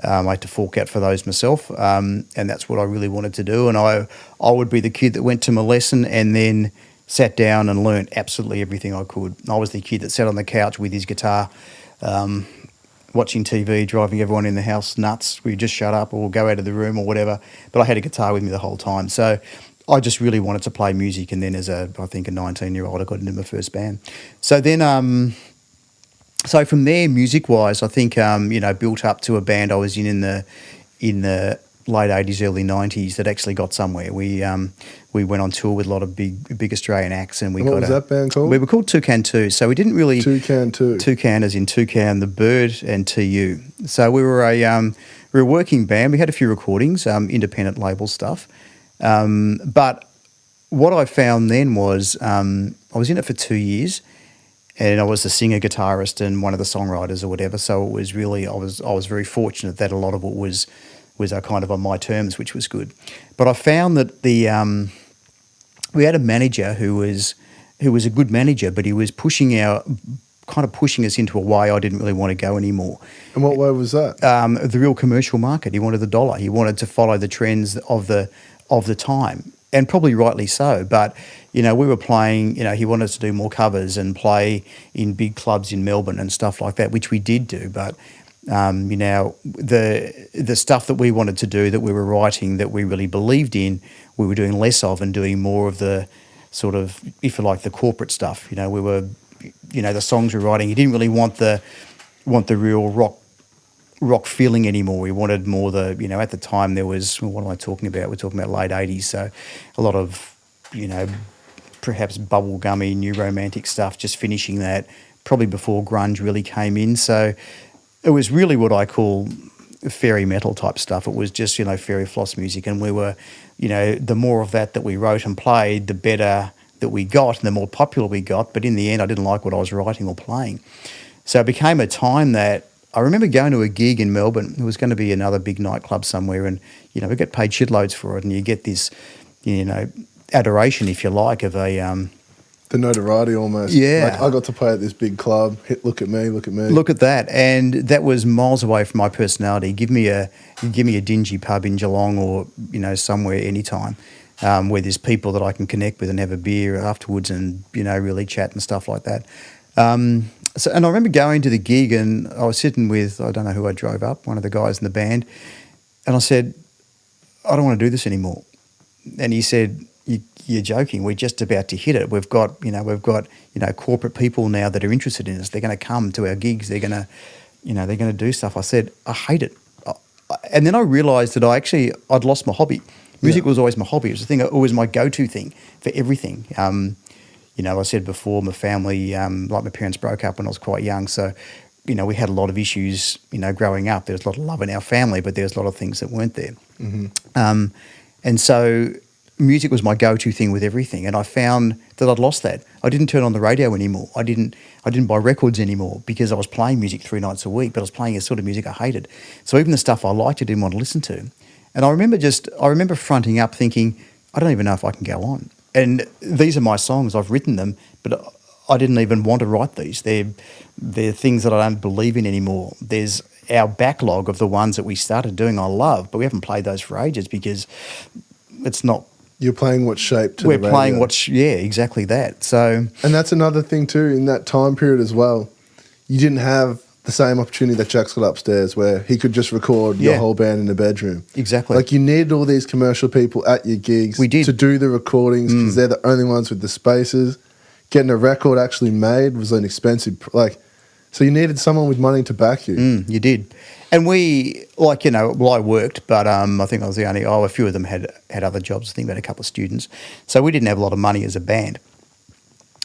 B: I had to fork out for those myself, and that's what I really wanted to do. And I would be the kid that went to my lesson and then sat down and learned absolutely everything I could. I was the kid that sat on the couch with his guitar, watching TV, driving everyone in the house nuts. We'd just shut up or go out of the room or whatever. But I had a guitar with me the whole time. So I just really wanted to play music. And then as a 19-year-old, I got into my first band. So then... So from there, music-wise, I think built up to a band I was in the late 80s, early 90s that actually got somewhere. We went on tour with a lot of big Australian acts, and
A: what was that band called?
B: We were called Toucan 2. So we didn't really
A: Toucan 2.
B: Toucan as in Toucan, the bird, and TU. So we were a working band. We had a few recordings, independent label stuff. But what I found then was I was in it for 2 years. And I was the singer, guitarist, and one of the songwriters or whatever. So it was really, I was very fortunate that a lot of it was kind of on my terms, which was good. But I found that we had a manager who was a good manager, but he was pushing our kind of pushing us into a way I didn't really want to go anymore.
A: And what way was that?
B: The real commercial market. He wanted the dollar. He wanted to follow the trends of the time, and probably rightly so. But we were playing. He wanted us to do more covers and play in big clubs in Melbourne and stuff like that, which we did do. But the stuff that we wanted to do, that we were writing, that we really believed in, we were doing less of and doing more of the sort of, if you like, the corporate stuff. We were, the songs we were writing. He didn't really want the real rock feeling anymore. We wanted more at the time there was, what am I talking about? We're talking about late 80s, so a lot of, perhaps bubblegummy, new romantic stuff, just finishing that, probably before grunge really came in. So it was really what I call fairy metal type stuff. It was just, fairy floss music, and we were, the more of that we wrote and played, the better that we got and the more popular we got. But in the end, I didn't like what I was writing or playing. So it became a time that I remember going to a gig in Melbourne. It was going to be another big nightclub somewhere, and, we get paid shitloads for it, and you get this, adoration, if you like, of a...
A: the notoriety almost.
B: Yeah.
A: Like, I got to play at this big club. Look at me, look at me.
B: Look at that. And that was miles away from my personality. Give me a dingy pub in Geelong or, somewhere anytime where there's people that I can connect with and have a beer afterwards and, really chat and stuff like that. And I remember going to the gig, and I was sitting with, I don't know who I drove up, one of the guys in the band, and I said, I don't want to do this anymore. And he said, you're joking. We're just about to hit it. We've got corporate people now that are interested in us. They're going to come to our gigs. They're going to do stuff. I said, I hate it. And then I realised that I'd lost my hobby. Music was always my hobby. It was the thing, always my go-to thing for everything. I said before, my family, like my parents broke up when I was quite young. So, we had a lot of issues, growing up. There was a lot of love in our family, but there was a lot of things that weren't there. Mm-hmm. And so music was my go-to thing with everything, and I found that I'd lost that. I didn't turn on the radio anymore. I didn't buy records anymore because I was playing music 3 nights a week, but I was playing a sort of music I hated. So even the stuff I liked, I didn't want to listen to. And I remember fronting up thinking, I don't even know if I can go on. And these are my songs. I've written them, but I didn't even want to write these. They're things that I don't believe in anymore. There's our backlog of the ones that we started doing I love, but we haven't played those for ages because it's not...
A: You're playing what's shaped to
B: We're
A: the radio.
B: playing what's... Yeah, exactly that. So...
A: And that's another thing too, in that time period as well. You didn't have the same opportunity that Jack's got upstairs where he could just record your whole band in the bedroom.
B: Exactly.
A: Like, you needed all these commercial people at your gigs to do the recordings because they're the only ones with the spaces. Getting a record actually made was an expensive... So you needed someone with money to back you.
B: You did. And we, I worked, but I think I was the only... a few of them had other jobs. I think we had a couple of students. So we didn't have a lot of money as a band.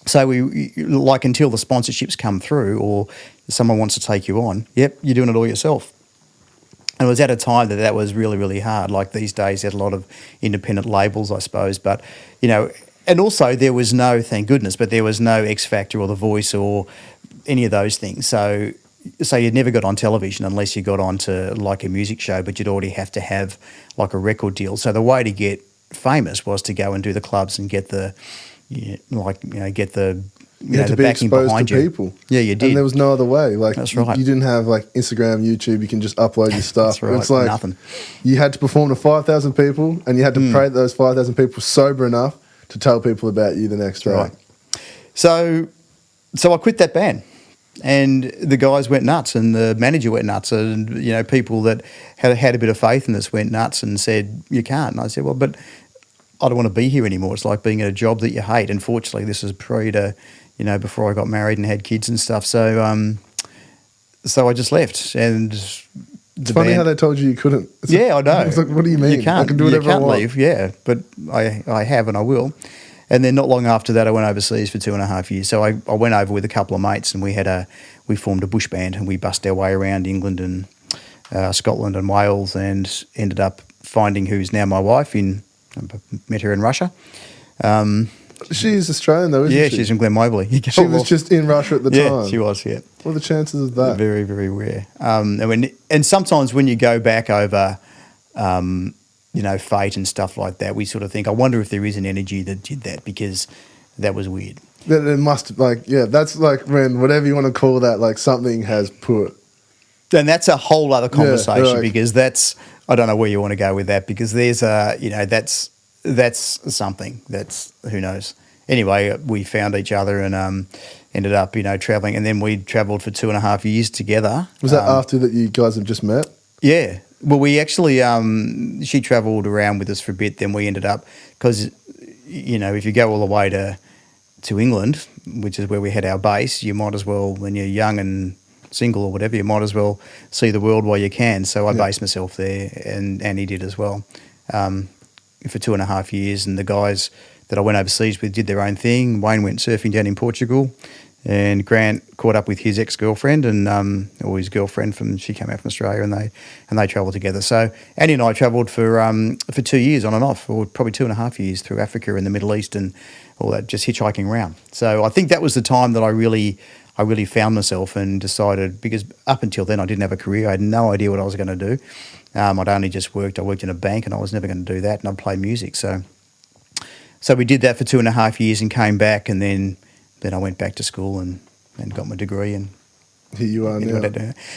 B: So we, until the sponsorships come through or someone wants to take you on, you're doing it all yourself. And it was at a time that was really, really hard. Like these days, there's a lot of independent labels, I suppose. But, and also there was no, thank goodness, but there was no X Factor or The Voice or any of those things. So you never got on television unless you got onto like a music show, but you'd already have to have like a record deal. So the way to get famous was to go and do the clubs and get the, get the,
A: you had to
B: the
A: be
B: backing
A: exposed
B: behind
A: to
B: you.
A: people.
B: Yeah, you did.
A: And there was no other way. Like,
B: that's right.
A: You didn't have like Instagram, YouTube. You can just upload your stuff.
B: That's right.
A: It's like
B: nothing.
A: You had to perform to 5,000 people, and you had to pray that those 5,000 people were sober enough to tell people about you the next day.
B: Right. So I quit that band. And the guys went nuts, and the manager went nuts, and people that had a bit of faith in us went nuts and said, "You can't." And I said, "Well, but I don't want to be here anymore. It's like being at a job that you hate." And fortunately, this is pre to, before I got married and had kids and stuff. So I just left, and
A: it's funny how they told you couldn't.
B: I know.
A: It's like, what do you mean?
B: You can't.
A: I can do whatever I want.
B: Leave. Yeah, but I have, and I will. And then not long after that, I went overseas for 2.5 years. So I went over with a couple of mates, and we formed a bush band, and we bust our way around England and Scotland and Wales, and ended up finding who's now my wife. Met her in Russia.
A: She's Australian though, isn't she?
B: Yeah, she's from Glen Mobley.
A: She was just in Russia at the time.
B: Yeah, she was. Yeah.
A: What are the chances of that?
B: Very, very rare. And sometimes when you go back over. Fate and stuff like that, we sort of think, I wonder if there is an energy that did that, because that was weird.
A: Then it must that's like when whatever you want to call that, like something has put.
B: And that's a whole other conversation
A: like-
B: because that's, I don't know where you want to go with that because there's that's something that's, who knows. Anyway, we found each other and ended up, traveling. And then we traveled for 2.5 years together.
A: Was that after that you guys have just met?
B: Yeah. Well, we actually, she traveled around with us for a bit. Then we ended up, because, if you go all the way to England, which is where we had our base, you might as well, when you're young and single or whatever, you might as well see the world while you can. So I based myself there, and he did as well, for 2.5 years. And the guys that I went overseas with did their own thing. Wayne went surfing down in Portugal, and Grant caught up with his ex-girlfriend or his girlfriend she came out from Australia, and they travelled together. So Annie and I travelled for 2 years on and off, or probably 2.5 years through Africa and the Middle East and all that, just hitchhiking around. So I think that was the time that I really found myself and decided, because up until then I didn't have a career. I had no idea what I was going to do. I'd only just worked. I worked in a bank and I was never going to do that, and I'd play music. So we did that for 2.5 years and came back, and then I went back to school and got my degree. And
A: here you are now.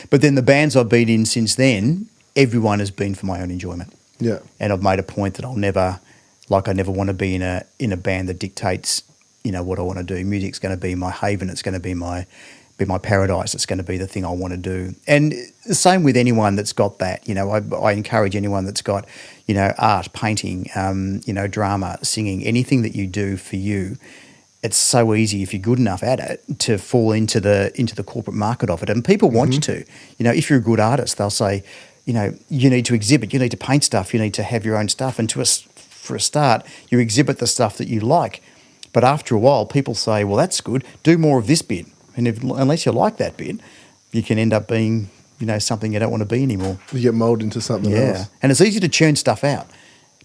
B: But then the bands I've been in since then, everyone has been for my own enjoyment.
A: Yeah.
B: And I've made a point that I never want to be in a band that dictates, what I want to do. Music's going to be my haven. It's going to be my paradise. It's going to be the thing I want to do. And the same with anyone that's got that. I encourage anyone that's got, art, painting, drama, singing, anything that you do for you. It's so easy if you're good enough at it to fall into the corporate market of it. And people want you to. If you're a good artist, they'll say, you need to exhibit, you need to paint stuff, you need to have your own stuff. And for a start, you exhibit the stuff that you like. But after a while, people say, well, that's good, do more of this bit. And unless you like that bit, you can end up being, something you don't want to be anymore.
A: You get moulded into something else.
B: Yeah, and it's easy to churn stuff out.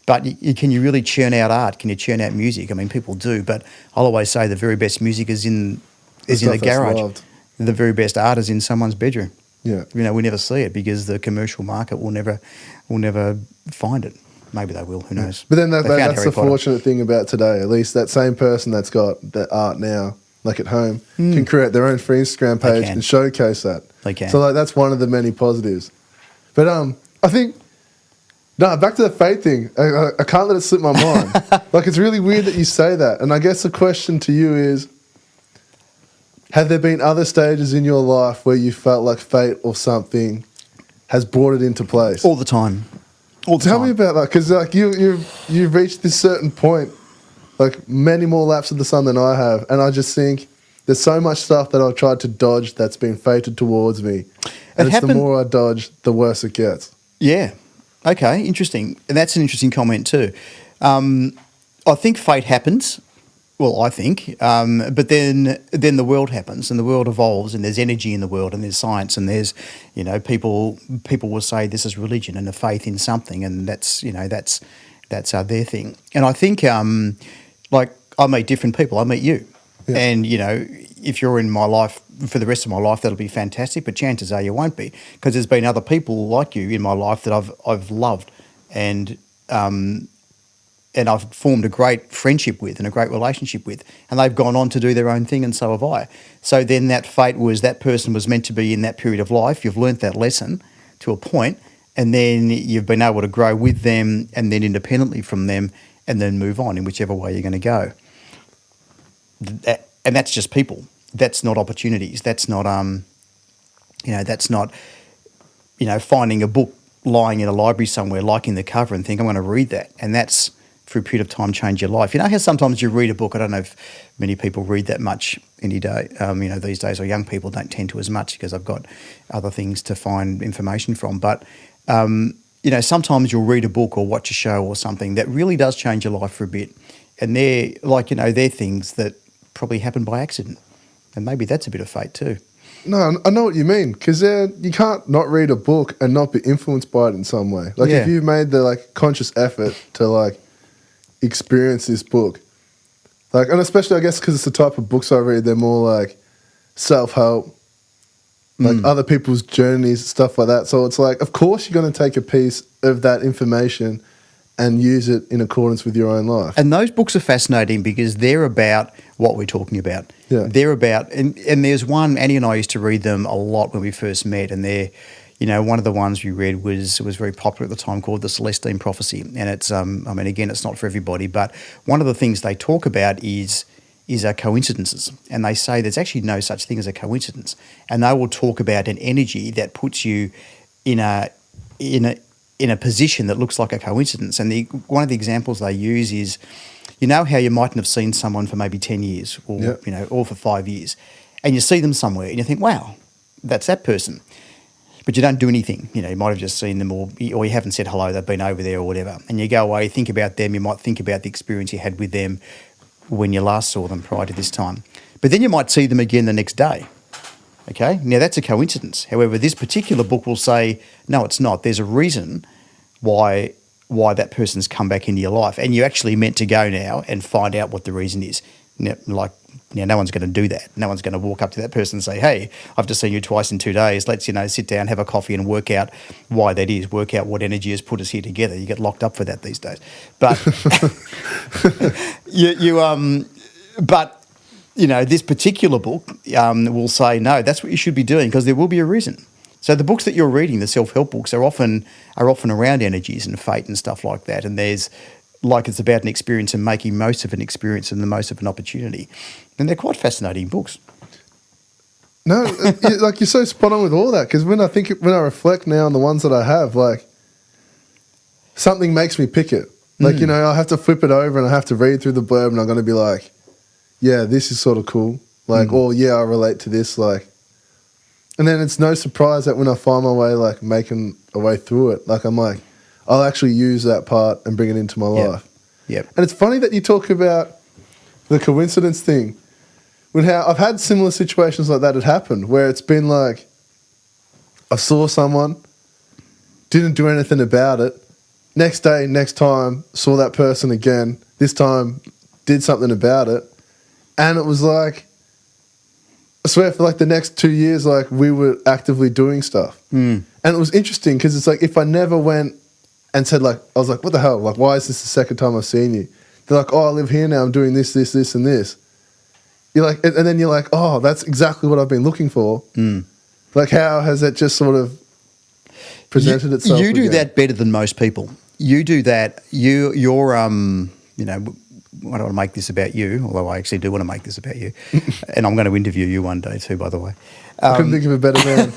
B: But can you really churn out art? Can you churn out music? I mean, people do, but I'll always say the very best music is in the garage. Loved. The very best art is in someone's bedroom.
A: Yeah.
B: We never see it because the commercial market will never find it. Maybe they will, who knows.
A: But then that's the fortunate thing about today. At least that same person that's got that art now, like at home, can create their own free Instagram page and showcase that.
B: They can.
A: So that's one of the many positives. But I think, back to the fate thing. I can't let it slip my mind. It's really weird that you say that. And I guess the question to you is, have there been other stages in your life where you felt like fate or something has brought it into place?
B: All the time.
A: Tell me about that, because you've reached this certain point, many more laps of the sun than I have, and I just think there's so much stuff that I've tried to dodge that's been fated towards me, and the more I dodge, the worse it gets.
B: Yeah. Okay, interesting. And that's an interesting comment too. I think fate happens. Well, I think, but then the world happens and the world evolves, and there's energy in the world, and there's science, and there's, people will say this is religion and a faith in something, and that's their thing. And I think, I meet different people. I meet you, and if you're in my life for the rest of my life, that'll be fantastic. But chances are you won't be, because there's been other people like you in my life that I've loved, and I've formed a great friendship with and a great relationship with, and they've gone on to do their own thing, and so have I. So then that fate was that person was meant to be in that period of life. You've learnt that lesson to a point, and then you've been able to grow with them and then independently from them, and then move on in whichever way you're going to go. And that's just people. That's not opportunities. That's not, finding a book lying in a library somewhere, liking the cover and think, I'm going to read that. And that's, for a period of time, change your life. How sometimes you read a book, I don't know if many people read that much any day, these days, or young people don't tend to as much because I've got other things to find information from. But, sometimes you'll read a book or watch a show or something that really does change your life for a bit. And they're things that probably happen by accident. And maybe that's a bit of fate too.
A: No, I know what you mean, because you can't not read a book and not be influenced by it in some way. If you've made the conscious effort to experience this book, and especially I guess because it's the type of books I read, they're more self-help, other people's journeys, stuff like that. So it's of course you're going to take a piece of that information and use it in accordance with your own life.
B: And those books are fascinating because they're about what we're talking about.
A: Yeah.
B: They're about, and there's one, Annie and I used to read them a lot when we first met, and they're, one of the ones we read was very popular at the time, called The Celestine Prophecy. And it's, again, it's not for everybody, but one of the things they talk about is coincidences. And they say there's actually no such thing as a coincidence. And they will talk about an energy that puts you in a position that looks like a coincidence. And one of the examples they use is, how you mightn't have seen someone for maybe 10 years or, or for 5 years, and you see them somewhere and you think, wow, that's that person. But you don't do anything. You might have just seen them or you haven't said hello, they've been over there or whatever. And you go away, think about them, you might think about the experience you had with them when you last saw them prior to this time. But then you might see them again the next day. Okay, now that's a coincidence. However, this particular book will say, no, it's not. There's a reason why that person's come back into your life, and you're actually meant to go now and find out what the reason is. No one's going to do that. No one's going to walk up to that person and say, hey, I've just seen you twice in 2 days. Let's, sit down, have a coffee and work out why that is, work out what energy has put us here together. You get locked up for that these days. But this particular book will say, no, that's what you should be doing because there will be a reason. So the books that you're reading, the self-help books, are often around energies and fate and stuff like that. And there's it's about an experience and making most of an experience and the most of an opportunity. And they're quite fascinating books.
A: No, you're so spot on with all that, because when I reflect now on the ones that I have, something makes me pick it. I have to flip it over and I have to read through the blurb and I'm going to be like, yeah, this is sort of cool. Or yeah, I relate to this. And then it's no surprise that when I find my way, making a way through it, I'm like, I'll actually use that part and bring it into my life.
B: Yep.
A: And it's funny that you talk about the coincidence thing. With how I've had similar situations like that happen, where it's been I saw someone, didn't do anything about it. Next day, next time, saw that person again. This time, did something about it. And it was I swear for the next 2 years, we were actively doing stuff. And it was interesting because it's if I never went and said I was like, what the hell? Why is this the second time I've seen you? They're like, oh, I live here now. I'm doing this, this, this, and this. You're and then you're like, oh, that's exactly what I've been looking for. How has that just sort of presented itself?
B: You do that better than most people. You do that. You're I don't want to make this about you, although I actually do want to make this about you. And I'm going to interview you one day too, by the way.
A: I couldn't think of a better man.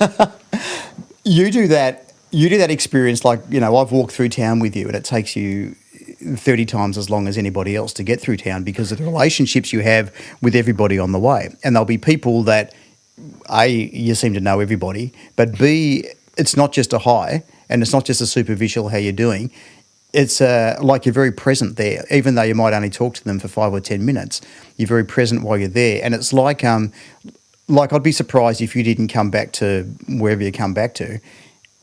B: You do that experience I've walked through town with you and it takes you 30 times as long as anybody else to get through town because of the relationships you have with everybody on the way. And there'll be people that, A, you seem to know everybody, but B, it's not just a hi and it's not just a superficial how you're doing. It's you're very present there. Even though you might only talk to them for 5 or 10 minutes, you're very present while you're there. And it's I'd be surprised if you didn't come back to wherever you come back to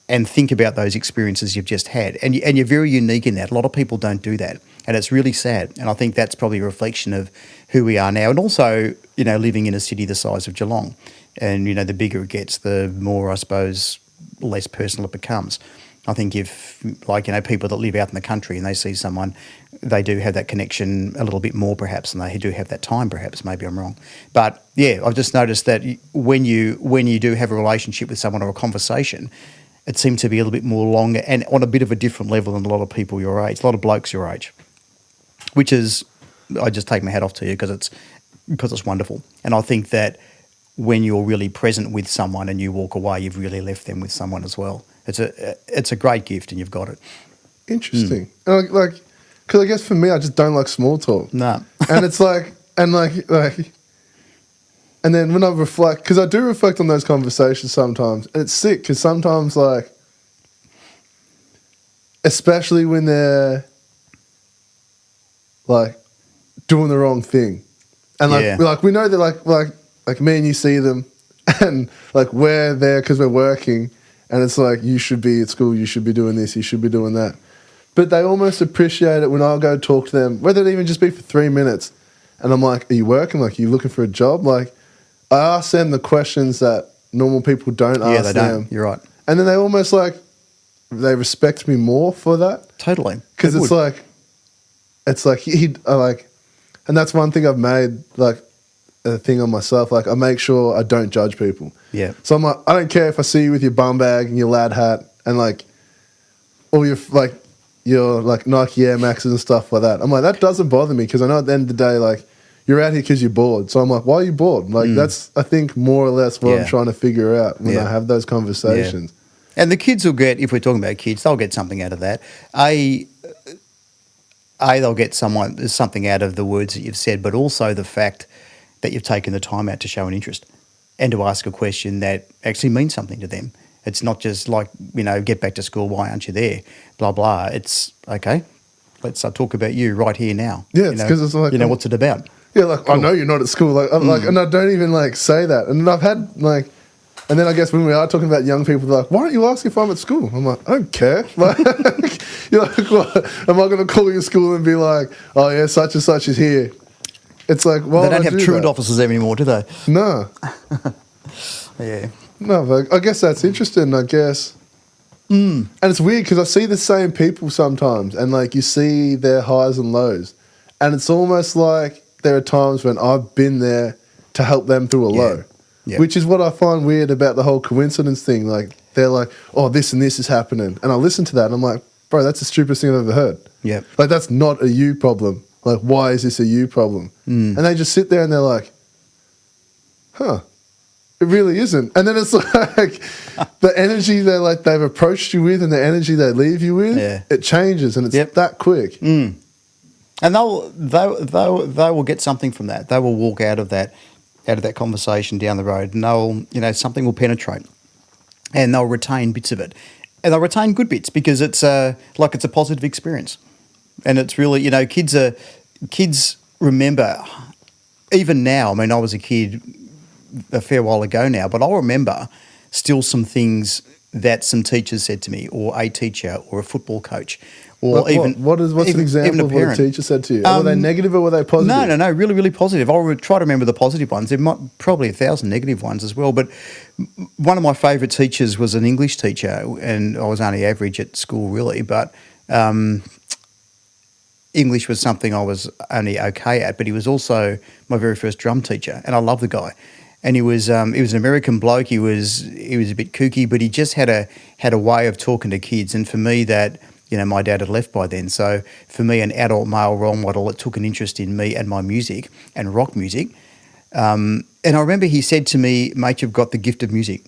B: and think about those experiences you've just had. And you're very unique in that. A lot of people don't do that. And it's really sad. And I think that's probably a reflection of who we are now. And also, living in a city the size of Geelong. And, the bigger it gets, the more, I suppose, less personal it becomes. I think if, people that live out in the country and they see someone, they do have that connection a little bit more perhaps, and they do have that time perhaps. Maybe I'm wrong. But, yeah, I've just noticed that when you do have a relationship with someone or a conversation, it seems to be a little bit more longer and on a bit of a different level than a lot of people your age, a lot of blokes your age, which is, I just take my hat off to you because it's wonderful. And I think that when you're really present with someone and you walk away, you've really left them with someone as well. It's a great gift and you've got it.
A: Interesting. Because I guess for me, I just don't like small talk.
B: No.
A: And it's and then when I reflect, because I do reflect on those conversations sometimes, and it's sick because sometimes, especially when they're, doing the wrong thing. And, we know that, like me and you see them, and, we're there because we're working, and it's you should be at school, you should be doing this, you should be doing that. But they almost appreciate it when I'll go talk to them, whether it even just be for 3 minutes, and I'm like, are you working? Are you looking for a job? I ask them the questions that normal people don't ask them.
B: You're right.
A: And then they almost they respect me more for that.
B: Totally.
A: Because
B: It
A: it's
B: would.
A: like I like, and that's one thing I've made like a thing on myself. Like I make sure I don't judge people.
B: Yeah.
A: So I'm like, I don't care if I see you with your bum bag and your lad hat and like all your Nike Air Maxes and stuff like that. I'm like, that doesn't bother me because I know at the end of the day, like you're out here because you're bored. So I'm like, why are you bored? Like that's I think more or less what I'm trying to figure out when I have those conversations.
B: Yeah. And the kids will get, if we're talking about kids, they'll get something out of that. They'll get something out of the words that you've said, but also the fact that you've taken the time out to show an interest and to ask a question that actually means something to them. It's not just like, get back to school, why aren't you there? Blah, blah. It's, okay, let's talk about you right here now.
A: Yeah, it's because it's like...
B: what's it about?
A: Yeah, like, cool. I know you're not at school. Like, and I don't even, like, say that. And I've had, like... And then I guess when we are talking about young people, they're like, why don't you ask if I'm at school? I'm like, I don't care. Like, you're like, what? Am I going to call your school and be like, oh, yeah, such and such is here? It's like, well,
B: they don't have truant officers anymore, do they?
A: No.
B: Yeah.
A: No, but I guess that's interesting, I guess. And it's weird because I see the same people sometimes and, like, you see their highs and lows. And it's almost like there are times when I've been there to help them through a low. Yeah. Which is what I find weird about the whole coincidence thing. Like, they're like, oh, this and this is happening. And I listen to that and I'm like, bro, that's the stupidest thing I've ever heard.
B: Yeah.
A: Like, that's not a you problem. Like, why is this a you problem? And they just sit there and they're like, huh, it really isn't. And then it's like the energy they've approached you with and the energy they leave you with, it changes and it's that quick.
B: And they will get something from that. They will walk out of that conversation down the road and they'll, something will penetrate and they'll retain bits of it. And they'll retain good bits because it's a positive experience. And it's really, kids remember, even now, I mean, I was a kid a fair while ago now, but I'll remember still some things that some teachers said to me, or a teacher, or a football coach, or
A: what's an example of what a teacher said to you? Were they negative or were they positive?
B: No, really, really positive. I'll try to remember the positive ones. There might probably 1,000 negative ones as well, but one of my favourite teachers was an English teacher, and I was only average at school really, but English was something I was only okay at, but he was also my very first drum teacher, and I love the guy. And he was an American bloke. He was a bit kooky, but he just had a way of talking to kids. And for me, that my dad had left by then. So for me, an adult male role model that took an interest in me and my music and rock music. And I remember he said to me, "Mate, you've got the gift of music."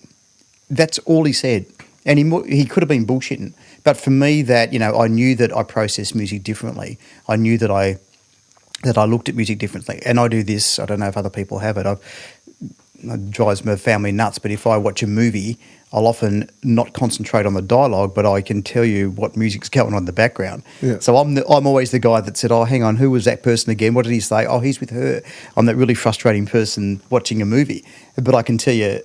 B: That's all he said, and he could have been bullshitting. But for me, that I knew that I processed music differently. I knew that I looked at music differently. And I do this. I don't know if other people have it. It drives my family nuts, but if I watch a movie, I'll often not concentrate on the dialogue, but I can tell you what music's going on in the background. Yeah. So I'm always the guy that said, "Oh, hang on, who was that person again? What did he say? Oh, he's with her." I'm that really frustrating person watching a movie, but I can tell you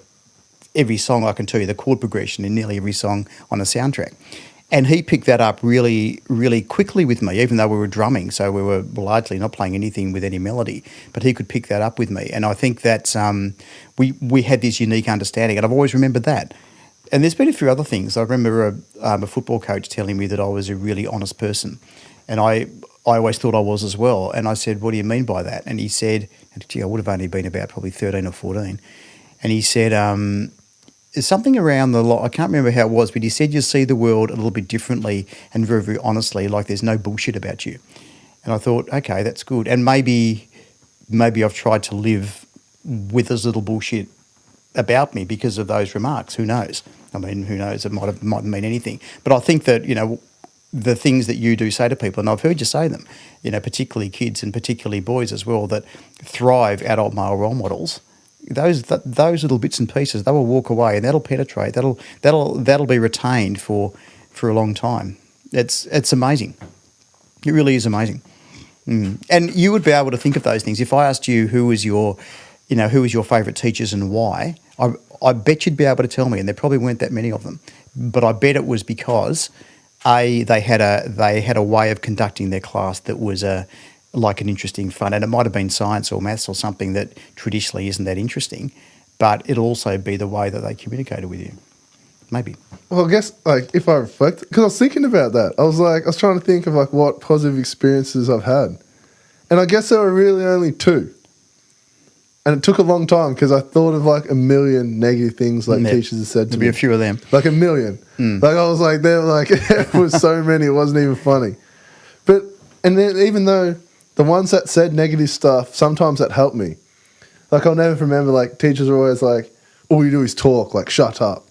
B: every song. I can tell you the chord progression in nearly every song on a soundtrack. And he picked that up really, really quickly with me, even though we were drumming, so we were largely not playing anything with any melody. But he could pick that up with me, and I think that's we had this unique understanding, and I've always remembered that. And there's been a few other things. I remember a football coach telling me that I was a really honest person, and I always thought I was as well. And I said, "What do you mean by that?" And he said, "Gee, I would have only been about probably 13 or 14." And he said, "There's something around I can't remember how it was, but he said you see the world a little bit differently and very, very honestly, like there's no bullshit about you." And I thought, okay, that's good. And maybe I've tried to live with as little bullshit about me because of those remarks. Who knows? I mean, who knows? It mightn't mean anything. But I think that, the things that you do say to people, and I've heard you say them, particularly kids and particularly boys as well, that thrive adult male role models. Those little bits and pieces, they will walk away and that'll penetrate. That'll be retained for a long time. It's amazing. It really is amazing. And you would be able to think of those things. If I asked you who was your favourite teachers and why, I bet you'd be able to tell me, and there probably weren't that many of them. But I bet it was because they had a way of conducting their class that was like an interesting fun, and it might have been science or maths or something that traditionally isn't that interesting, but it'll also be the way that they communicated with you. maybe.
A: Well, I guess, like, if I reflect, because I was thinking about that. I was trying to think of, like, what positive experiences I've had. And I guess there were really only two. And it took a long time because I thought of, like, a million negative things, like, teachers have said to
B: There'll
A: me.
B: be a few of them.
A: Like, a million. Like, I was like, there were, like, it was so many, it wasn't even funny. But, and then even though the ones that said negative stuff, sometimes that helped me. Like, I'll never remember, like, teachers are always like, all you do is talk, like, shut up.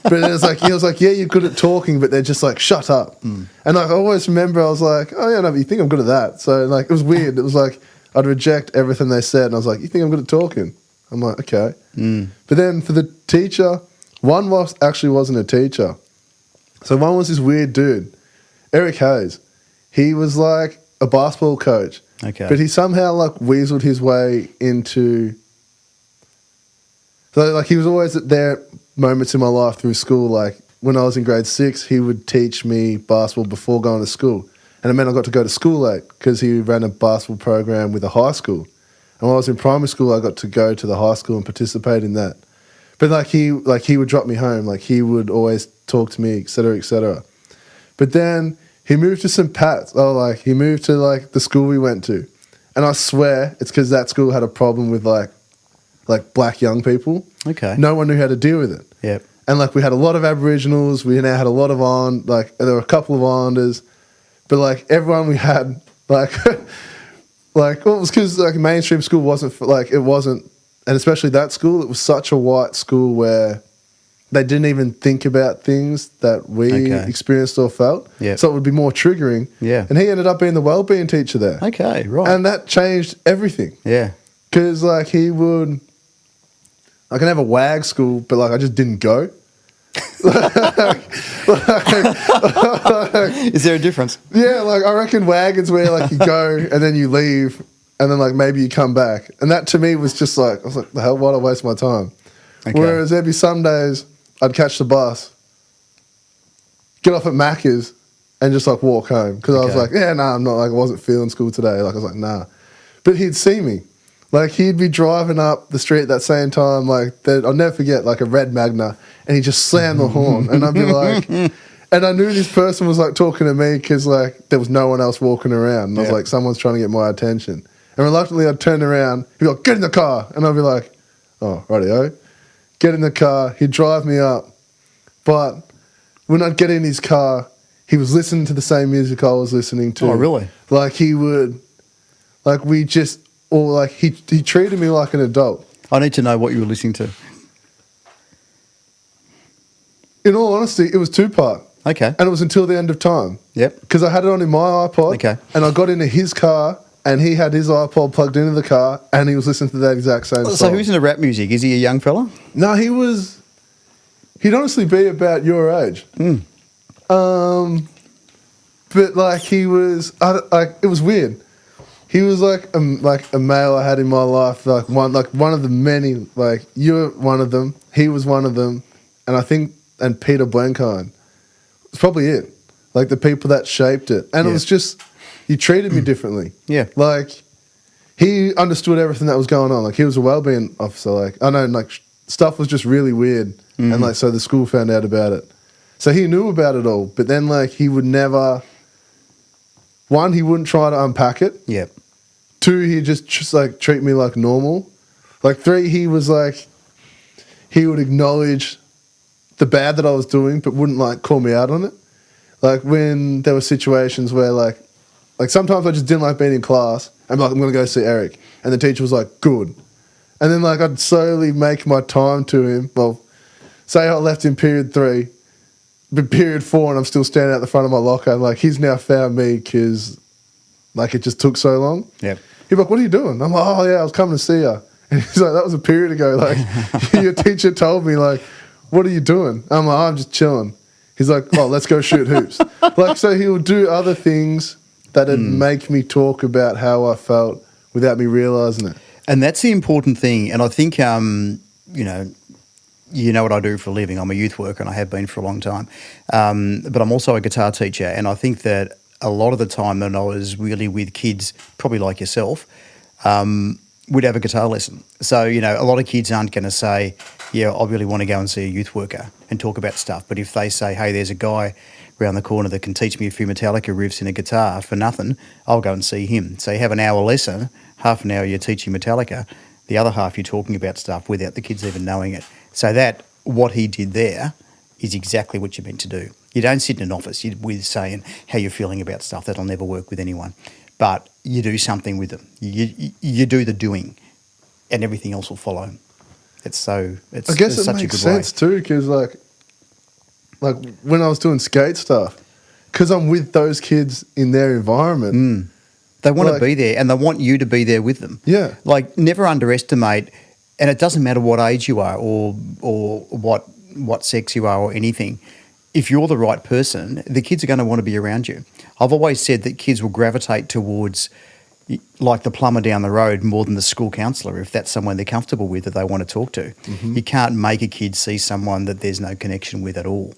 A: But it was like, he was like, yeah, you're good at talking, but they're just like, shut up. And like, I always remember, I was like, oh yeah, no, but you think I'm good at that. So like, it was weird. It was like, I'd reject everything they said. And I was like, you think I'm good at talking? I'm like, okay. But then for the teacher, one actually wasn't a teacher. So one was this weird dude, Eric Hayes. He was like a basketball coach.
B: Okay.
A: But he somehow like weaseled his way into... So like he was always at there moments in my life through school. Like when I was in grade 6, he would teach me basketball before going to school. And it meant I got to go to school late because he ran a basketball program with a high school. And when I was in primary school, I got to go to the high school and participate in that. But like he would drop me home. Like he would always talk to me, et cetera, et cetera. But then he moved to St. Pat's. He moved to like the school we went to. And I swear it's because that school had a problem with like black young people.
B: Okay.
A: No one knew how to deal with it.
B: Yep.
A: And like we had a lot of Aboriginals. We now had a lot of there were a couple of Islanders. But like everyone we had, like, well, it was because like mainstream school wasn't, and especially that school, it was such a white school where they didn't even think about things that we experienced or felt.
B: Yep.
A: So it would be more triggering.
B: Yeah.
A: And he ended up being the wellbeing teacher there.
B: Okay, right.
A: And that changed everything.
B: Yeah.
A: Because like he would, I can have a WAG school, but like I just didn't go.
B: Is there a difference?
A: Yeah, like I reckon wagons where like you go and then you leave and then like maybe you come back. And that to me was just like, I was like, the hell, why'd I waste my time? Okay. Whereas there'd be some days I'd catch the bus, get off at Macca's and just like walk home. Because I was like, yeah, I'm not, like I wasn't feeling school today. Like I was like, nah. But he'd see me. Like he'd be driving up the street that same time, like I'll never forget, like a red Magna, and he'd just slam the horn, and I'd be like, and I knew this person was like talking to me because like there was no one else walking around, and I was like, someone's trying to get my attention, and reluctantly I'd turn around, he'd be like, get in the car, and I'd be like, oh, rightio, get in the car, he'd drive me up, but when I'd get in his car, he was listening to the same music I was listening to.
B: Oh, really?
A: Like he would, like we just. Or like he treated me like an adult.
B: I need to know what you were listening to.
A: In all honesty, it was Tupac.
B: Okay.
A: And it was Until the End of Time.
B: Yep.
A: Because I had it on in my iPod.
B: Okay.
A: And I got into his car and he had his iPod plugged into the car and he was listening to that exact same song.
B: So who's into rap music? Is he a young fella?
A: No, he'd honestly be about your age. But like he was, it was weird. He was like a male I had in my life, like one of the many. Like you're one of them, he was one of them, and I think Peter Blenkind. It's probably it. Like the people that shaped it, and it was just he treated me differently. Yeah, like he understood everything that was going on. Like he was a wellbeing officer. Like I know, like stuff was just really weird, and like so the school found out about it. So he knew about it all, but then like he would never. One, he wouldn't try to unpack it.
B: Yep.
A: 2, he'd just like treat me like normal. Like 3, he was like, he would acknowledge the bad that I was doing, but wouldn't like call me out on it. Like when there were situations where like sometimes I just didn't like being in class. I'm like, I'm going to go see Eric. And the teacher was like, good. And then like I'd slowly make my time to him. Well, say I left in period 3, but period 4 and I'm still standing at the front of my locker. And like he's now found me because like it just took so long.
B: Yep.
A: He'd be like, what are you doing? I'm like, oh, yeah, I was coming to see you. And he's like, that was a period ago. Like, your teacher told me, like, what are you doing? I'm like, I'm just chilling. He's like, oh, let's go shoot hoops. Like, so he would do other things that'd make me talk about how I felt without me realising it.
B: And that's the important thing. And I think, you know what I do for a living. I'm a youth worker and I have been for a long time. But I'm also a guitar teacher. And I think that a lot of the time when I was really with kids, probably like yourself, we'd have a guitar lesson. So, you know, a lot of kids aren't going to say, yeah, I really want to go and see a youth worker and talk about stuff. But if they say, hey, there's a guy around the corner that can teach me a few Metallica riffs in a guitar for nothing, I'll go and see him. So you have an hour lesson, half an hour you're teaching Metallica, the other half you're talking about stuff without the kids even knowing it. So that, what he did there is exactly what you're meant to do. You don't sit in an office with saying how you're feeling about stuff. That'll never work with anyone. But you do something with them. You do the doing, and everything else will follow. It's
A: I guess
B: it's
A: it
B: such a
A: makes
B: good
A: sense
B: way.
A: too, because like when I was doing skate stuff, because I'm with those kids in their environment.
B: They want
A: Like-
B: to be there, and they want you to be there with them.
A: Yeah.
B: Like, never underestimate, and it doesn't matter what age you are or what sex you are or anything. If you're the right person, the kids are going to want to be around you. I've always said that kids will gravitate towards like the plumber down the road more than the school counsellor if that's someone they're comfortable with that they want to talk to. You can't make a kid see someone that there's no connection with at all.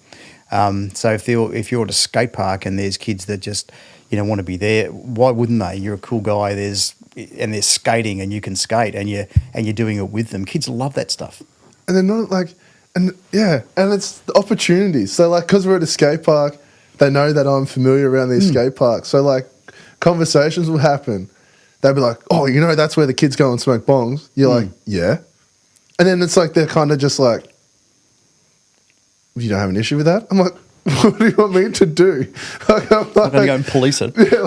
B: So if you're at a skate park and there's kids that just want to be there, why wouldn't they? You're a cool guy. There's skating and you can skate and you're doing it with them. Kids love that stuff.
A: And they're not like, and it's the opportunities. So like, because we're at a skate park, they know that I'm familiar around these skate parks. So like, conversations will happen. They'll be like, oh, that's where the kids go and smoke bongs. You're like, yeah. And then it's like, they're kind of just like, you don't have an issue with that? I'm like, what do you want me to do? Like, I'm
B: going to go and police it.
A: Yeah,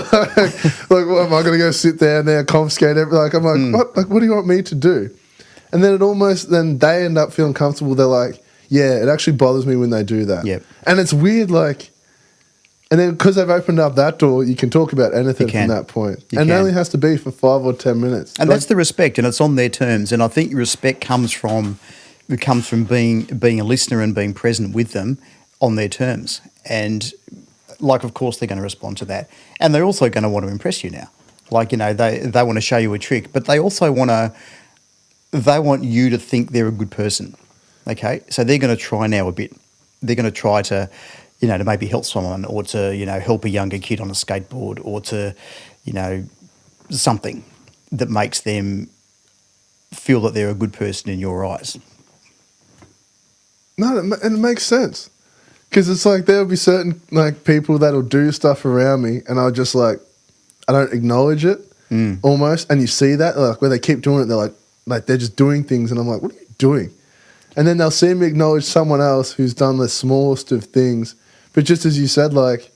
A: like what, am I going to go sit down there, confiscate it? Like, I'm like, what? Like, what do you want me to do? And then then they end up feeling comfortable. They're like, yeah, it actually bothers me when they do that.
B: Yep.
A: And it's weird, like, and then because they've opened up that door, you can talk about anything from that point.
B: You
A: and
B: can.
A: it only has to be for 5 or 10 minutes.
B: And that's the respect, and it's on their terms. And I think respect comes from being a listener and being present with them on their terms. And like, of course, they're going to respond to that. And they're also going to want to impress you now. Like, they want to show you a trick, but they also want you to think they're a good person. Okay? So they're going to try now a bit. They're going to try to, to maybe help someone or to, help a younger kid on a skateboard or to, something that makes them feel that they're a good person in your eyes.
A: No, and it makes sense. Because it's like there'll be certain like people that'll do stuff around me and I'll just like, I don't acknowledge it almost. And you see that, like where they keep doing it, they're like they're just doing things and I'm like, what are you doing? And then they'll see me acknowledge someone else who's done the smallest of things. But just as you said, like,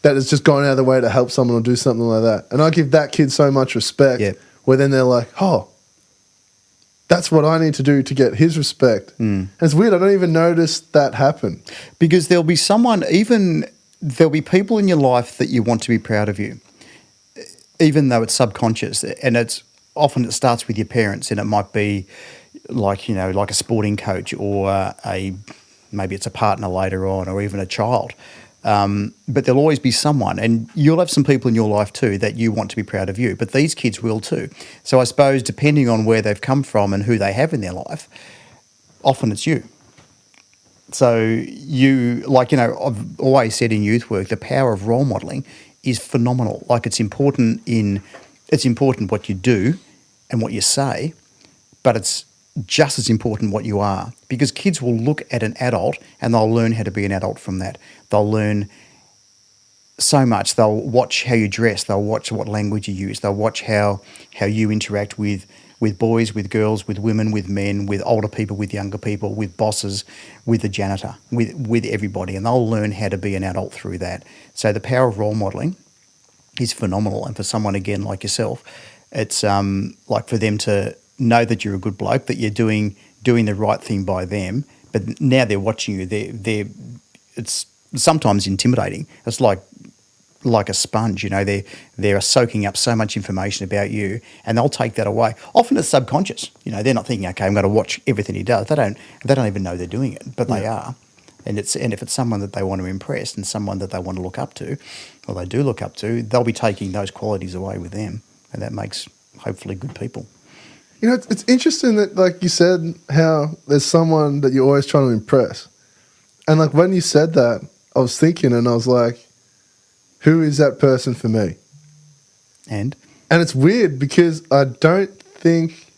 A: that has just gone out of the way to help someone or do something like that. And I give that kid so much respect where then they're like, oh, that's what I need to do to get his respect. And it's weird, I don't even notice that happen.
B: Because there'll be people in your life that you want to be proud of you, even though it's subconscious. And it starts with your parents, and it might be like, like a sporting coach or maybe it's a partner later on or even a child. But there'll always be someone, and you'll have some people in your life too that you want to be proud of you, but these kids will too. So I suppose depending on where they've come from and who they have in their life, often it's you. So I've always said in youth work, the power of role modelling is phenomenal. Like it's important what you do and what you say, but it's just as important what you are, because kids will look at an adult and they'll learn how to be an adult from that. They'll learn so much. They'll watch how you dress. They'll watch what language you use. They'll watch how you interact with boys, with girls, with women, with men, with older people, with younger people, with bosses, with the janitor, with everybody. And they'll learn how to be an adult through that. So the power of role modelling is phenomenal. And for someone, again, like yourself, it's like for them to know that you're a good bloke, that you're doing the right thing by them, but now they're watching you. It's sometimes intimidating. It's like a sponge, they're soaking up so much information about you, and they'll take that away. Often it's subconscious. They're not thinking, okay, I'm going to watch everything he does. They don't even know they're doing it, but they are. And if it's someone that they want to impress and someone that they want to look up to, or they do look up to, they'll be taking those qualities away with them, and that makes hopefully good people.
A: It's interesting that, like you said, how there's someone that you're always trying to impress. And, like, when you said that, I was thinking and I was like, who is that person for me?
B: And
A: it's weird because I don't think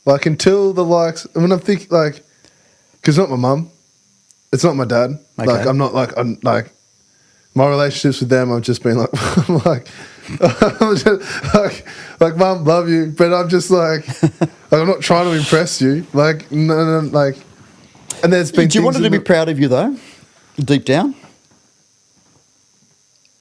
A: Like until the likes, when I'm thinking like, because it's not my mum, it's not my dad.
B: Okay.
A: Like I'm not I'm like my relationships with them. I've just been like, I'm like, I'm just, like mum, love you, but I'm just like I'm not trying to impress you. Like no, like, and there's been.
B: Do you want her to be proud of you though, deep down?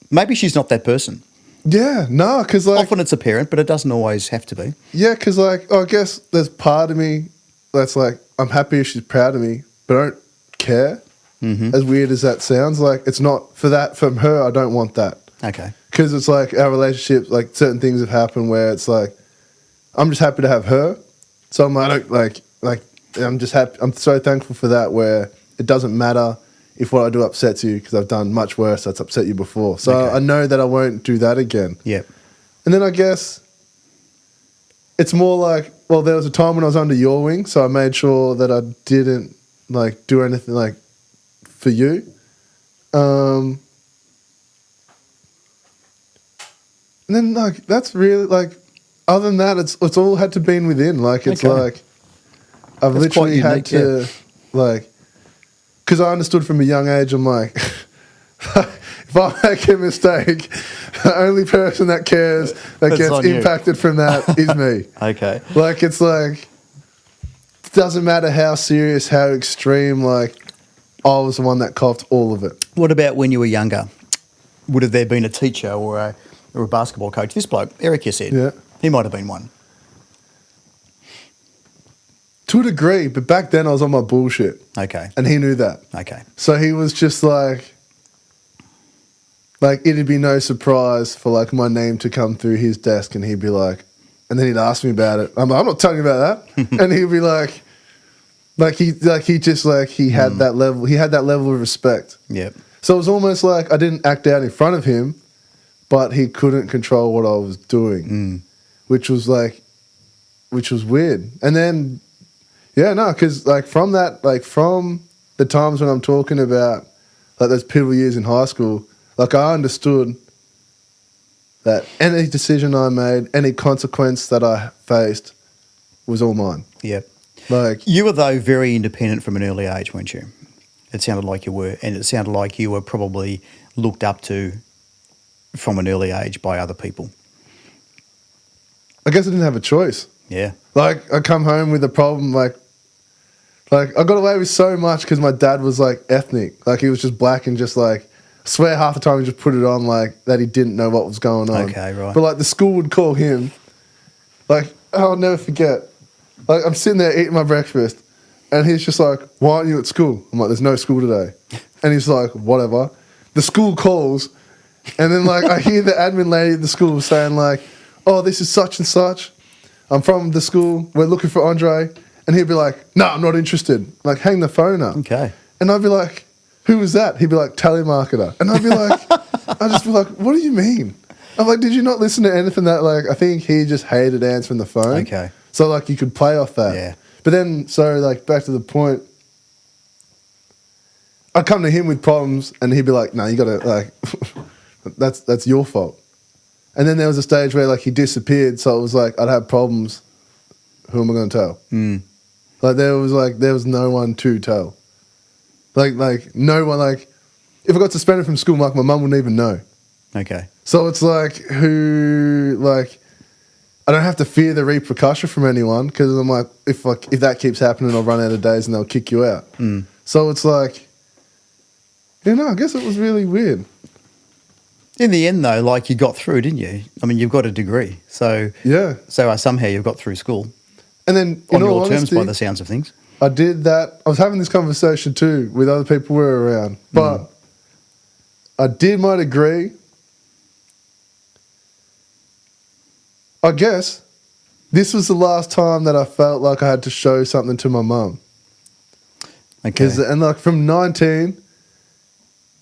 B: Maybe she's not that person.
A: Yeah, no, because like
B: Often it's a parent, but it doesn't always have to be.
A: yeah, because like I guess there's part of me that's like I'm happy if she's proud of me, but I don't care.
B: Mm-hmm.
A: As weird as that sounds, like it's not for that from her. I don't want that
B: Okay.
A: because it's like our relationship. Like certain things have happened where it's like I'm just happy to have her. So I'm like I'm just happy. I'm so thankful for that. Where it doesn't matter if what I do upsets you because I've done much worse that's upset you before. So
B: Okay.
A: I know that I won't do that again.
B: Yep.
A: And then I guess it's more like, well, there was a time when I was under your wing, so I made sure that I didn't like do anything like for you. And then like that's really like, other than that, it's all had to be within. Like it's
B: Okay.
A: like I've
B: That's
A: literally
B: quite
A: had
B: unique,
A: to like, because I understood from a young age. I'm like, if I make a mistake, the only person that cares that
B: It's
A: gets
B: on you.
A: impacted from that is me.
B: Okay.
A: Like it's like it doesn't matter how serious, how extreme. Like I was the one that copped all of it.
B: What about when you were younger? Would have there been a teacher or a basketball coach? This bloke, Eric, you said.
A: Yeah.
B: He might have been one.
A: To a degree, but back then I was on my bullshit,
B: Okay.
A: and he knew that.
B: Okay.
A: So he was just like it'd be no surprise for like my name to come through his desk, and he'd be like, and then he'd ask me about it. I'm not telling you about that, and he'd be like he had that level. He had that level of respect.
B: Yep.
A: So it was almost like I didn't act out in front of him, but he couldn't control what I was doing, which was weird. And then, yeah, no, because like from the times when I'm talking about like those pivotal years in high school, like I understood that any decision I made, any consequence that I faced was all mine.
B: Yep.
A: Like,
B: You were, though, very independent from an early age, weren't you? It sounded like you were, and it sounded like you were probably looked up to from an early age by other people.
A: I guess I didn't have a choice.
B: Yeah.
A: Like, I come home with a problem, like I got away with so much because my dad was, like, ethnic. Like, he was just black and just, like, I swear half the time he just put it on, like, that he didn't know what was going on.
B: Okay, right.
A: But, like, the school would call him. Like, I'll never forget. Like, I'm sitting there eating my breakfast, and he's just like, why aren't you at school? I'm like, there's no school today. And he's like, whatever. The school calls, and then, like, I hear the admin lady at the school saying, like, oh, this is such and such. I'm from the school. We're looking for Andre. And he'd be like, no, I'm not interested. Like, hang the phone up.
B: Okay.
A: And I'd be like, who was that? He'd be like, telemarketer. And I'd be like, I'd just be like, what do you mean? I'm like, did you not listen to anything that, like, I think he just hated answering the phone.
B: Okay.
A: So, like, you could play off that.
B: Yeah.
A: But then, so, like, back to the point, I'd come to him with problems and he'd be like, no, you got to, like, that's your fault. And then there was a stage where, like, he disappeared. So it was like, I'd have problems. Who am I going to tell? Like, there was no one to tell. Like, no one, like, if I got suspended from school, like, my mum wouldn't even know.
B: Okay.
A: So it's like, I don't have to fear the repercussion from anyone because I'm like, if that keeps happening, I'll run out of days and they'll kick you out. So it's like, I guess it was really weird.
B: In the end, though, like, you got through, didn't you? I mean, you've got a degree. So
A: Yeah.
B: So somehow you've got through school.
A: And then,
B: On
A: in all
B: your terms,
A: honesty,
B: by the sounds of things.
A: I did that. I was having this conversation too with other people who were around. But I did my degree. I guess this was the last time that I felt like I had to show something to my mum.
B: Okay.
A: And like from 19,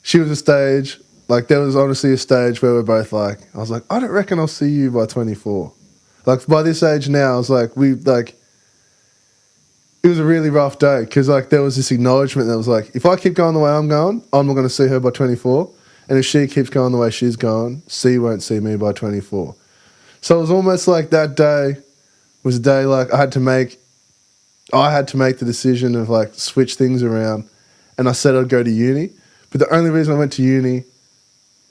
A: she was a stage. Like there was honestly a stage where we're both like, I was like, I don't reckon I'll see you by 24. Like by this age now, I was like, it was a really rough day because like there was this acknowledgement that was like, if I keep going the way I'm going, I'm not going to see her by 24. And if she keeps going the way she's going, she won't see me by 24. So it was almost like that day was a day like I had to make I had to make the decision of like switch things around, and I said I'd go to uni. But the only reason I went to uni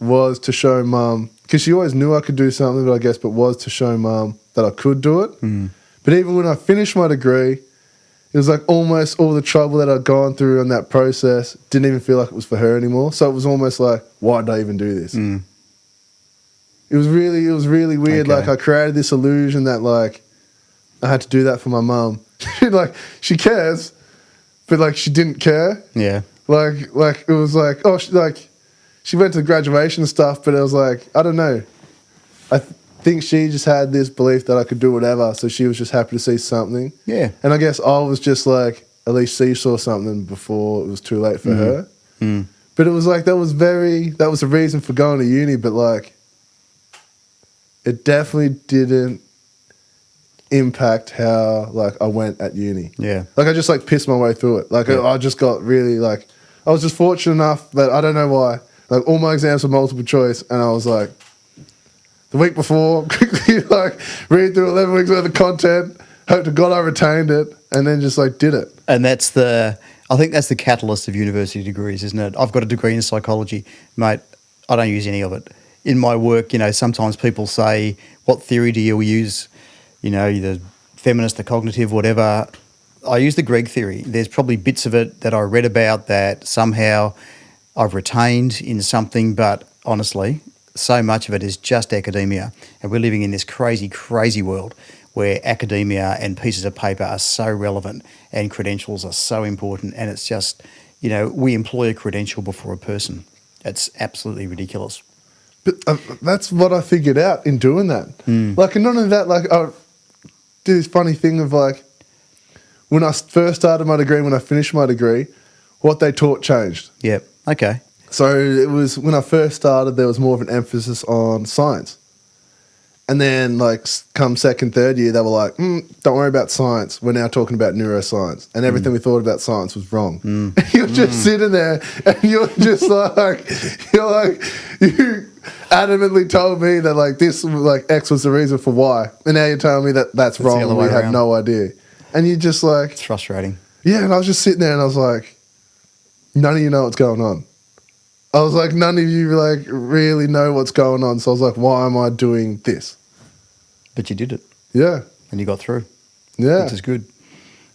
A: was to show mum, because she always knew I could do something, but was to show mum that I could do it. But even when I finished my degree, it was like almost all the trouble that I'd gone through in that process didn't even feel like it was for her anymore. So it was almost like, why did I even do this? It was really weird.
B: Okay.
A: Like I created this illusion that like I had to do that for my mum. Like she cares, but like she didn't care.
B: Yeah.
A: Like it was like, oh, she went to graduation and stuff, but it was like, I don't know. I think she just had this belief that I could do whatever, so she was just happy to see something.
B: Yeah.
A: And I guess I was just like, at least she saw something before it was too late for her. But it was like, that was the reason for going to uni, but like, it definitely didn't impact how like I went at uni.
B: Yeah.
A: Like I just like pissed my way through it. Like I just got really like, I was just fortunate enough that I don't know why. Like all my exams were multiple choice, and I was like, the week before, quickly like read through 11 weeks worth of content, hope to God I retained it, and then just like did it.
B: And I think that's the catalyst of university degrees, isn't it? I've got a degree in psychology, mate. I don't use any of it. In my work, sometimes people say, what theory do you use? The feminist, the cognitive, whatever. I use the Greg theory. There's probably bits of it that I read about that somehow I've retained in something, but honestly, so much of it is just academia. And we're living in this crazy, crazy world where academia and pieces of paper are so relevant and credentials are so important. And it's just, we employ a credential before a person. It's absolutely ridiculous.
A: But that's what I figured out in doing that. Like, and not only that, like I did this funny thing of like, when I first started my degree, when I finished my degree, what they taught changed.
B: Yep. Okay.
A: So it was when I first started, there was more of an emphasis on science. And then like come second, third year, they were like, don't worry about science. We're now talking about neuroscience. And everything we thought about science was wrong. You're just sitting there and you're just like, you adamantly told me that like this, like X was the reason for Y. And now you're telling me that that's wrong and we have no idea. And you just like...
B: It's frustrating.
A: Yeah, and I was just sitting there and I was like, none of you know what's going on. I was like, none of you like really know what's going on. So I was like, why am I doing this?
B: But you did it.
A: Yeah.
B: And you got through.
A: Yeah.
B: Which is good.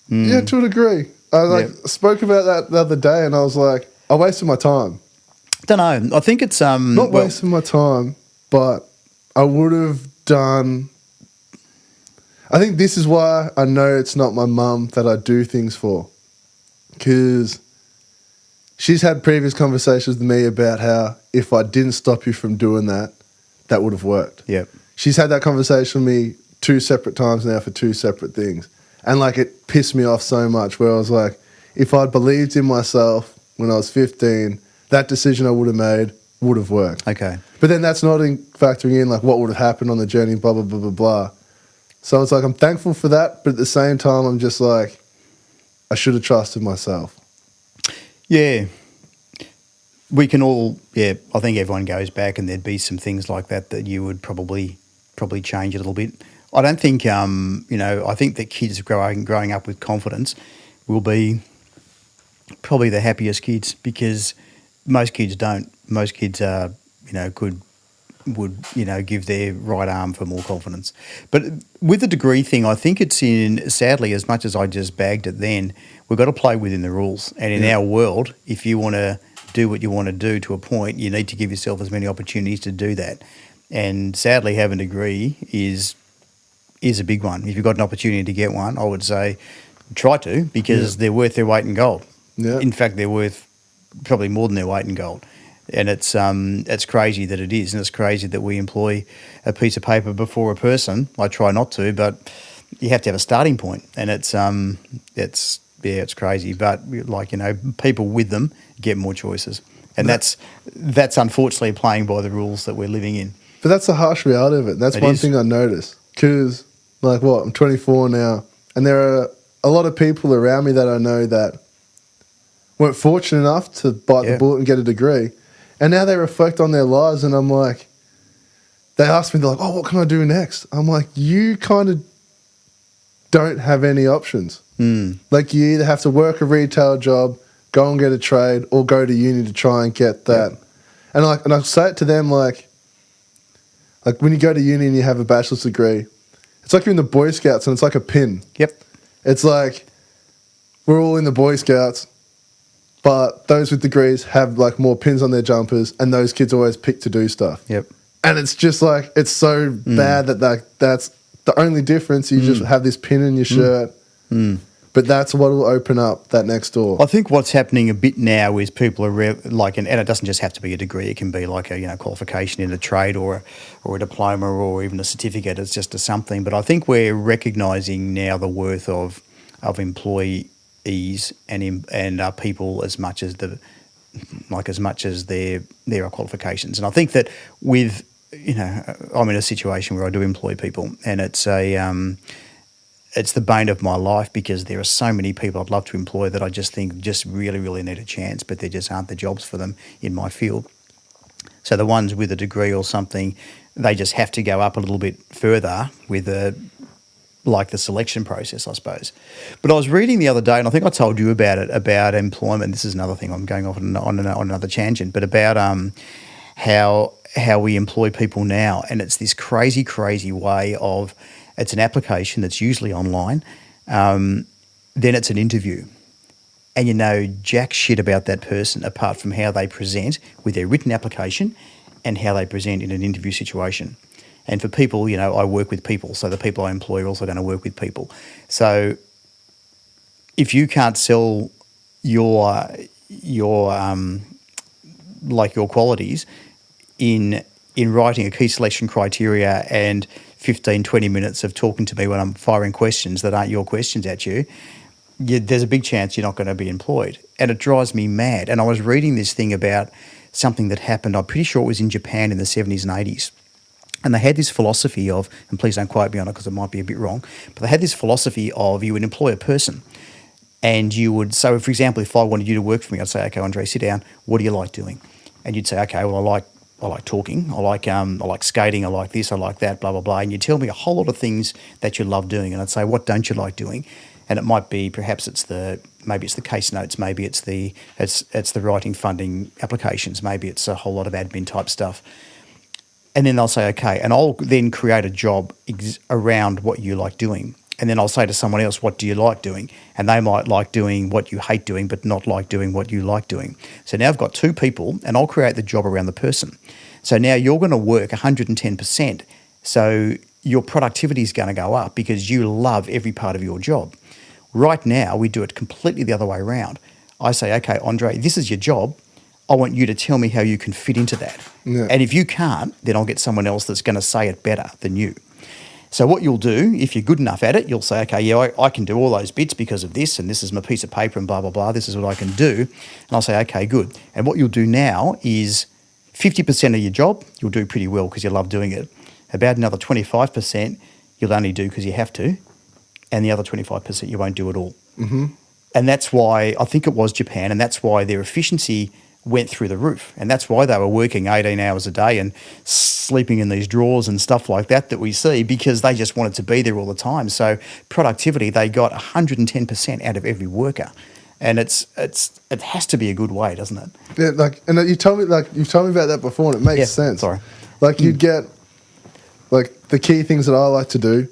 A: Yeah, to a degree. I spoke about that the other day and I was like, I wasted my time.
B: Don't know. I think it's...
A: Not wasting my time, but I would have done... I think this is why I know it's not my mum that I do things for. Because she's had previous conversations with me about how if I didn't stop you from doing that, that would have worked.
B: Yep.
A: She's had that conversation with me 2 separate times now for 2 separate things. And like it pissed me off so much where I was like, if I'd believed in myself when I was 15, that decision I would have made would have worked.
B: Okay.
A: But then that's not factoring in like what would have happened on the journey, blah, blah, blah, blah, blah. So it's like I'm thankful for that, but at the same time, I'm just like, I should have trusted myself.
B: Yeah. We can all, I think everyone goes back and there'd be some things like that you would probably change a little bit. I don't think, I think that kids growing up with confidence will be probably the happiest kids because most kids don't. Most kids are, would give their right arm for more confidence. But with the degree thing, I think it's sadly, as much as I just bagged it then, we've got to play within the rules. And in our world, if you want to do what you want to do to a point, you need to give yourself as many opportunities to do that. And sadly, having a degree is a big one. If you've got an opportunity to get one, I would say try to because they're worth their weight in gold. Yeah. In fact, they're worth probably more than their weight in gold. And it's crazy that it is, and it's crazy that we employ a piece of paper before a person. I try not to, but you have to have a starting point, and it's crazy. But people with them get more choices, and that's unfortunately playing by the rules that we're living in.
A: But that's the harsh reality of it. That's one thing I noticed because, I'm 24 now, and there are a lot of people around me that I know that weren't fortunate enough to bite the bullet and get a degree. And now they reflect on their lives and I'm like, they ask me, they're like, oh, what can I do next? I'm like, you kind of don't have any options. Like you either have to work a retail job, go and get a trade, or go to uni to try and get that. Yep. And I say it to them like when you go to uni and you have a bachelor's degree, it's like you're in the Boy Scouts and it's like a pin.
B: Yep.
A: It's like we're all in the Boy Scouts, but those with degrees have like more pins on their jumpers, and those kids always pick to do stuff.
B: Yep.
A: And it's just like, it's so bad that's the only difference. You just have this pin in your shirt. But that's what will open up that next door.
B: I think what's happening a bit now is people are and it doesn't just have to be a degree. It can be like a qualification in a trade or a diploma or even a certificate. It's just a something. But I think we're recognising now the worth of employees and people as much as their qualifications. And I think that with I'm in a situation where I do employ people, and it's the bane of my life because there are so many people I'd love to employ that I just think just really, really need a chance, but there just aren't the jobs for them in my field. So the ones with a degree or something, they just have to go up a little bit further with the selection process, I suppose. But I was reading the other day, and I think I told you about it, about employment. This is another thing, I'm going off on another tangent, but about how we employ people now. And it's this crazy, crazy way of, it's an application that's usually online, then it's an interview. And you know jack shit about that person apart from how they present with their written application and how they present in an interview situation. And for people, I work with people, so the people I employ are also going to work with people. So if you can't sell your qualities in writing a key selection criteria and 15, 20 minutes of talking to me when I'm firing questions that aren't your questions at you, there's a big chance you're not going to be employed. And it drives me mad. And I was reading this thing about something that happened, I'm pretty sure it was in Japan in the 70s and 80s. And they had this philosophy of, and please don't quote me on it because it might be a bit wrong, but they had this philosophy of you would employ a person and you would, so for example, if I wanted you to work for me, I'd say, okay, Andre, sit down. What do you like doing? And you'd say, okay, well, I like talking, I like skating, I like this, I like that, blah, blah, blah. And you tell me a whole lot of things that you love doing. And I'd say, what don't you like doing? And it might be, perhaps maybe it's the case notes, maybe it's the writing funding applications, maybe it's a whole lot of admin type stuff. And then they'll say, okay, and I'll then create a job around what you like doing. And then I'll say to someone else, what do you like doing? And they might like doing what you hate doing, but not like doing what you like doing. So now I've got two people and I'll create the job around the person. So now you're going to work 110%. So your productivity is going to go up because you love every part of your job. Right now, we do it completely the other way around. I say, okay, Andre, this is your job. I want you to tell me how you can fit into that. Yeah. And if you can't, then I'll get someone else that's going to say it better than you. So what you'll do, if you're good enough at it, you'll say, okay, yeah, I can do all those bits because of this, and this is my piece of paper and blah, blah, blah. This is what I can do. And I'll say, okay, good. And what you'll do now is 50% of your job, you'll do pretty well because you love doing it. About another 25% you'll only do because you have to, and the other 25% you won't do at all. Mm-hmm. And that's why, I think it was Japan, and that's why their efficiency went through the roof. And that's why they were working 18 hours a day and sleeping in these drawers and stuff like that we see, because they just wanted to be there all the time. So productivity, they got 110% out of every worker. And it has to be a good way, doesn't it?
A: Yeah, and you've told me about that before, and it makes sense.
B: Sorry.
A: You'd get the key things that I like to do,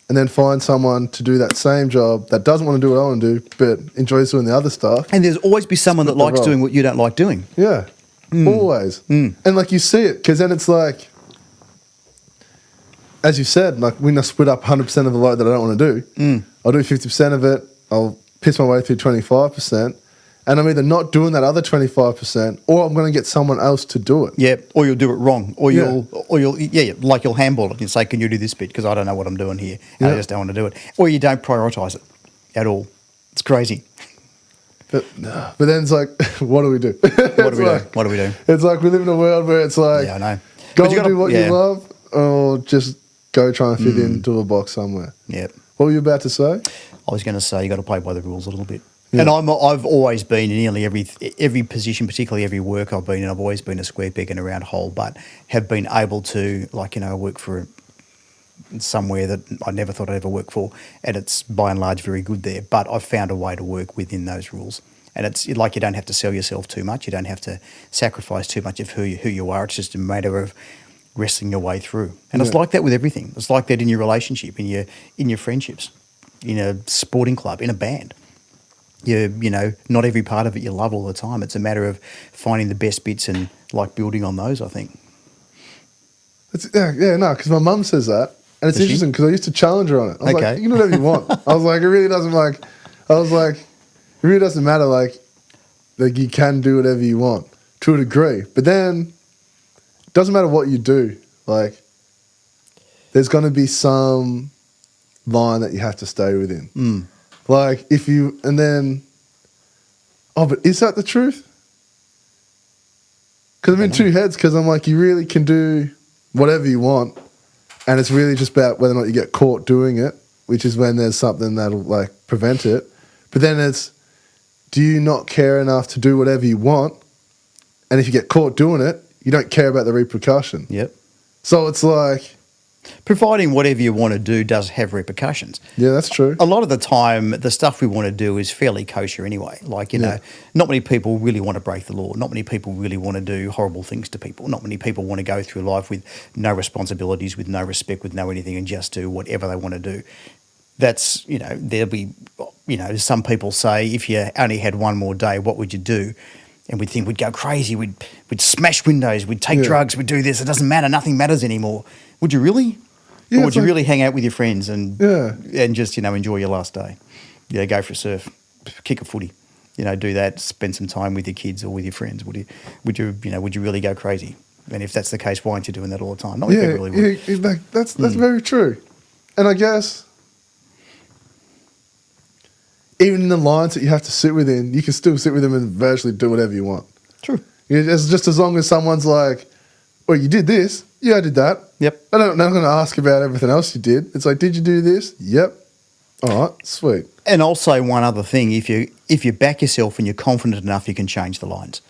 A: and then find someone to do that same job that doesn't want to do what I want to do, but enjoys doing the other stuff.
B: And there's always be someone that likes doing what you don't like doing.
A: Yeah, always. And you see it, because then it's like, as you said, when I split up 100% of the load that I don't want to do, I'll do 50% of it, I'll piss my way through 25%, and I'm either not doing that other 25%, or I'm going to get someone else to do it.
B: Yeah, or you'll do it wrong, or you'll handball it and say, "Can you do this bit? Because I don't know what I'm doing here. And I just don't want to do it." Or you don't prioritise it at all. It's crazy.
A: But then it's like, what do we do?
B: What do we do?
A: It's like we live in a world where it's like,
B: I know.
A: Go and do what you love, or just go try and fit into a box somewhere.
B: Yeah.
A: What were you about to say?
B: I was going to say you got to play by the rules a little bit. Yeah. And I've always been in nearly every position, particularly every work I've been in, I've always been a square peg in a round hole, but have been able to, I work for somewhere that I never thought I'd ever work for, and it's by and large very good there. But I've found a way to work within those rules. And it's like you don't have to sell yourself too much. You don't have to sacrifice too much of who you are. It's just a matter of wrestling your way through. And it's like that with everything. It's like that in your relationship, in your friendships, in a sporting club, in a band. Not every part of it you love all the time. It's a matter of finding the best bits and like building on those, I think.
A: Because my mum says that. And it's interesting because I used to challenge her on it. I was like, you can do whatever you want. I was like, it really doesn't it really doesn't matter, like you can do whatever you want to a degree. But then it doesn't matter what you do. Like there's going to be some line that you have to stay within. Like but is that the truth? Because I'm in two heads because I'm like, you really can do whatever you want. And it's really just about whether or not you get caught doing it, which is when there's something that'll like prevent it. But then it's, do you not care enough to do whatever you want? And if you get caught doing it, you don't care about the repercussion.
B: Yep.
A: So it's like...
B: providing whatever you want to do does have repercussions.
A: Yeah, that's true.
B: A lot of the time, the stuff we want to do is fairly kosher anyway. Like, know, not many people really want to break the law. Not many people really want to do horrible things to people. Not many people want to go through life with no responsibilities, with no respect, with no anything, and just do whatever they want to do. That's, there'll be, some people say, if you only had one more day, what would you do? And we'd think we'd go crazy. We'd smash windows. We'd take drugs. We'd do this. It doesn't matter. Nothing matters anymore. Would you really?
A: Yeah,
B: or would you really hang out with your friends and just, enjoy your last day? Go for a surf, kick a footy, do that, spend some time with your kids or with your friends. Would you really go crazy? And if that's the case, why aren't you doing that all the time? Not many people really would.
A: That's very true. And I guess even in the lines that you have to sit within, you can still sit with them and virtually do whatever you want.
B: True.
A: It's just as long as someone's like, well, you did this. Yeah, I did that.
B: Yep.
A: I'm not going to ask about everything else you did. It's like, did you do this? Yep. All right, sweet.
B: And also one other thing, if you back yourself and you're confident enough, you can change the lines.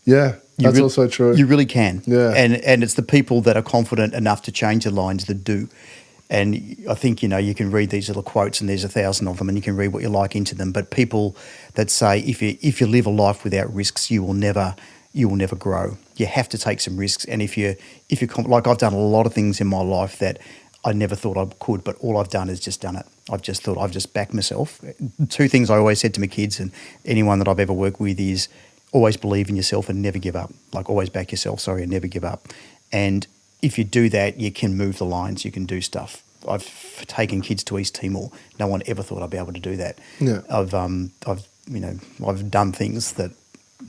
A: Yeah, that's also true.
B: You really can.
A: Yeah.
B: And it's the people that are confident enough to change the lines that do. And I think, you can read these little quotes and there's 1,000 of them and you can read what you like into them. But people that say if you live a life without risks, you will never grow. You have to take some risks. And if you're like I've done a lot of things in my life that I never thought I could, but all I've done is just done it. I've just backed myself. Two things I always said to my kids and anyone that I've ever worked with is always believe in yourself and never give up. Like always back yourself, and never give up. And if you do that, you can move the lines, you can do stuff. I've taken kids to East Timor. No one ever thought I'd be able to do that.
A: Yeah.
B: I've done things that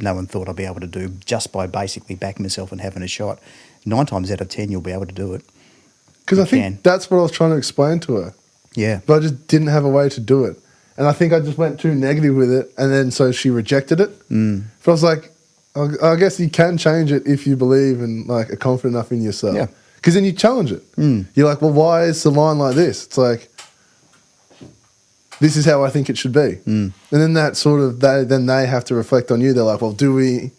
B: no one thought I'd be able to do just by basically backing myself and having a shot. 9 times out of 10, you'll be able to do it.
A: Because I think that's what I was trying to explain to her.
B: Yeah.
A: But I just didn't have a way to do it. And I think I just went too negative with it. And then so she rejected it. But I was like, I guess you can change it if you believe and like are confident enough in yourself.
B: Yeah.
A: Because then you challenge it. You're like, well, why is the line like this? It's like, this is how I think it should be. And then that sort of, then they have to reflect on you. They're like, well, do we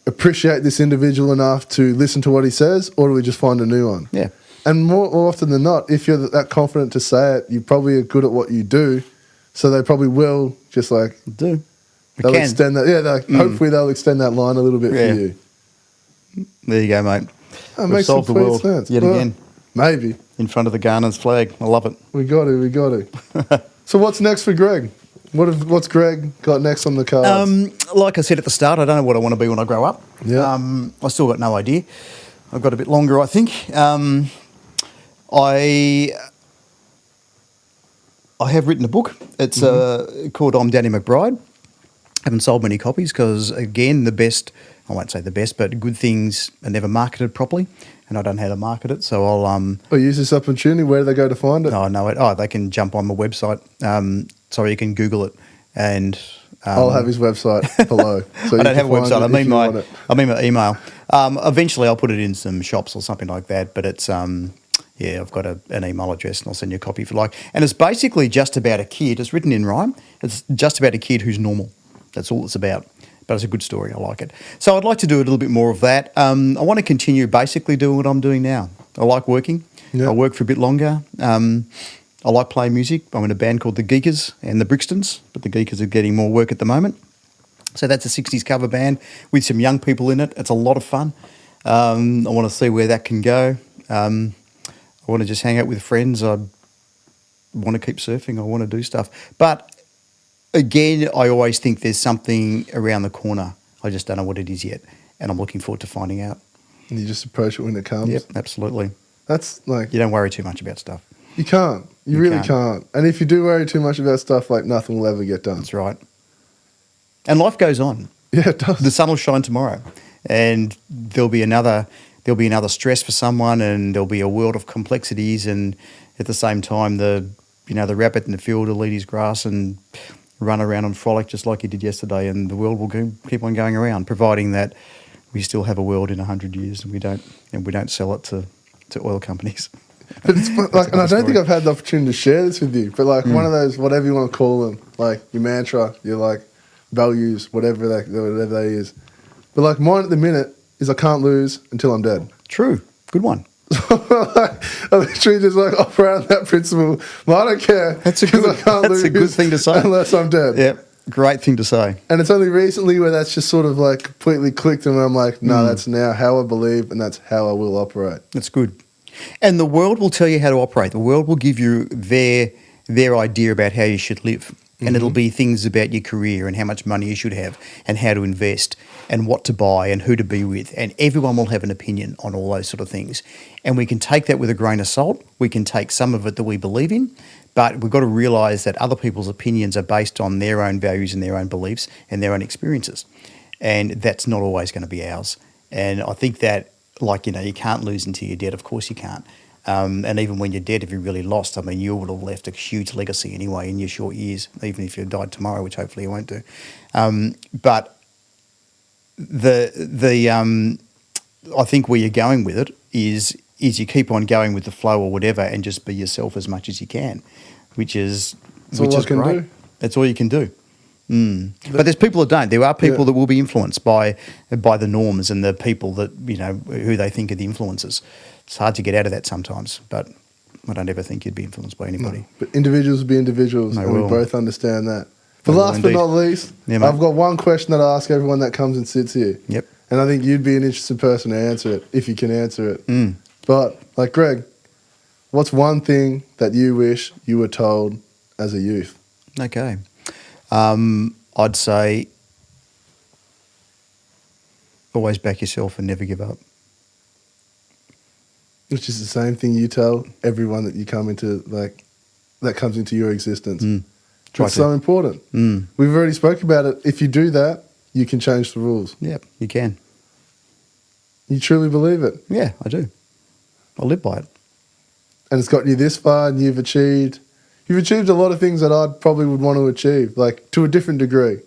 A: appreciate this individual enough to listen to what he says, or do we just find a new one?
B: Yeah.
A: And more often than not, if you're that confident to say it, you probably are good at what you do, so they probably will just like they'll extend that. Yeah, hopefully they'll extend that line a little bit for you.
B: There you go, mate.
A: That makes
B: solved the world
A: sense.
B: yet again.
A: Maybe
B: in front of the Garner's flag. I love it.
A: We got to. So what's next for Greg? What's Greg got next on the cards?
B: Like I said at the start, I don't know what I want to be when I grow up.
A: Yeah.
B: I still got no idea. I've got a bit longer, I think. I have written a book. It's called I'm Danny McBride. Haven't sold many copies because, again, I won't say the best, but good things are never marketed properly, and I don't know how to market it. So I'll
A: use this opportunity. Where do they go to find it?
B: No, I know it. Oh, they can jump on my website. Sorry, you can Google it, and
A: I'll have his website below. So
B: I don't have a website. I mean my email. Eventually, I'll put it in some shops or something like that. But it's I've got an email address, and I'll send you a copy if you like. And it's basically just about a kid. It's written in rhyme. It's just about a kid who's normal. That's all it's about. But it's a good story. I like it. So I'd like to do a little bit more of that. I want to continue basically doing what I'm doing now. I like working.
A: Yeah.
B: I work for a bit longer. I like playing music. I'm in a band called the Geekers and The Brixtons, but the Geekers are getting more work at the moment. So that's a 60s cover band with some young people in it. It's a lot of fun. I want to see where that can go. I want to just hang out with friends. I want to keep surfing. I want to do stuff. But again, I always think there's something around the corner. I just don't know what it is yet. And I'm looking forward to finding out.
A: And you just approach it when it comes.
B: Yep, absolutely.
A: That's like...
B: You don't worry too much about stuff.
A: You can't. You really can't. And if you do worry too much about stuff, like nothing will ever get done.
B: That's right. And life goes on.
A: Yeah, it does.
B: The sun will shine tomorrow, and there'll be another stress for someone, and there'll be a world of complexities. And at the same time, the rabbit in the field will eat his grass and run around and frolic just like he did yesterday, and the world will keep on going around, providing that we still have a world in 100 years, and we don't sell it to oil companies.
A: But it's like, and I don't think I've had the opportunity to share this with you, but like one of those, whatever you want to call them, like your mantra, your like values, whatever that is. But like mine at the minute is I can't lose until I'm dead.
B: True. Good one.
A: I literally just like operate on that principle. Well, I don't care.
B: That's a good thing to say.
A: Unless I'm dead.
B: Yeah. Great thing to say.
A: And it's only recently where that's just sort of like completely clicked and I'm like, no, that's now how I believe and that's how I will operate.
B: That's good. And the world will tell you how to operate. The world will give you their idea about how you should live. And it'll be things about your career and how much money you should have and how to invest and what to buy and who to be with. And everyone will have an opinion on all those sort of things. And we can take that with a grain of salt. We can take some of it that we believe in, but we've got to realise that other people's opinions are based on their own values and their own beliefs and their own experiences. And that's not always going to be ours. And I think that, like, you can't lose until you're dead. Of course you can't. And even when you're dead, if you're really lost, I mean, you would have left a huge legacy anyway in your short years, even if you died tomorrow, which hopefully you won't do. But I think where you're going with it is you keep on going with the flow or whatever, and just be yourself as much as you can, which is
A: great.
B: That's all you can do. But there's people that don't. There are people that will be influenced by the norms and the people that who they think are the influencers. It's hard to get out of that sometimes, but I don't ever think you'd be influenced by anybody.
A: No, but individuals will be individuals, and we both understand that. But last but not least, I've got one question that I ask everyone that comes and sits here.
B: Yep.
A: And I think you'd be an interested person to answer it, if you can answer it. But, like, Greg, what's one thing that you wish you were told as a youth?
B: Okay. I'd say always back yourself and never give up.
A: Which is the same thing you tell everyone that you come into, like, that comes into your existence. It's so important. We've already spoke about it. If you do that, you can change the rules.
B: Yep, you can.
A: You truly believe it?
B: Yeah, I do. I live by it.
A: And it's got you this far, and you've achieved a lot of things that I probably would want to achieve, like, to a different degree.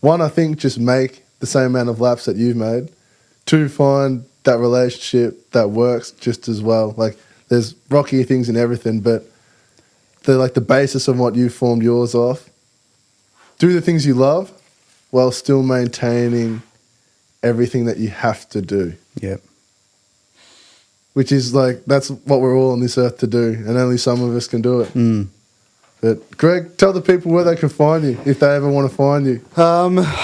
A: One, I think, just make the same amount of laps that you've made. Two, find that relationship that works just as well. Like, there's rockier things in everything, but they're like the basis of what you formed yours off. Do the things you love while still maintaining everything that you have to do.
B: Yep.
A: Which is like, that's what we're all on this earth to do, and only some of us can do it. But Greg, tell the people where they can find you if they ever want to find you.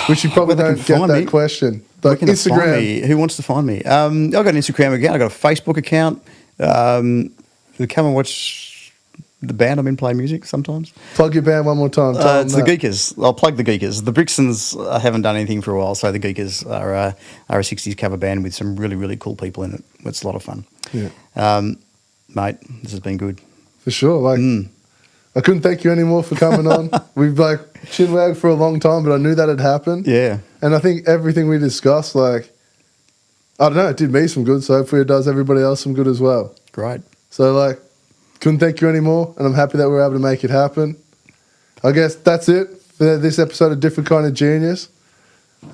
A: Which you probably don't get that question. Like Instagram.
B: Who wants to find me? I've got an Instagram account. I've got a Facebook account. Come and watch the band I'm in, play music sometimes.
A: Plug your band one more time.
B: It's the Geekers. I'll plug the Geekers. The Brixtons haven't done anything for a while, so the Geekers are a 60s cover band with some really, really cool people in it. It's a lot of fun.
A: Yeah.
B: Mate, this has been good.
A: For sure. Like, I couldn't thank you anymore for coming on. We've like chinwagged for a long time, but I knew that had happened.
B: Yeah.
A: And I think everything we discussed, like, I don't know, it did me some good, so hopefully it does everybody else some good as well.
B: Great.
A: So, like, couldn't thank you anymore, and I'm happy that we're able to make it happen. I guess that's it for this episode of Different Kind of Genius.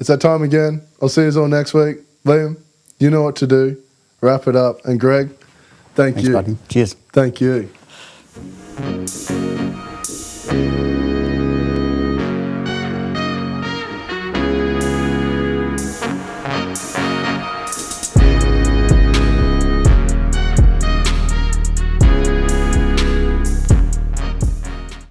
A: It's that time again. I'll see you all next week. Liam, you know what to do. Wrap it up. And Greg, thanks you.
B: Buddy. Cheers.
A: Thank you.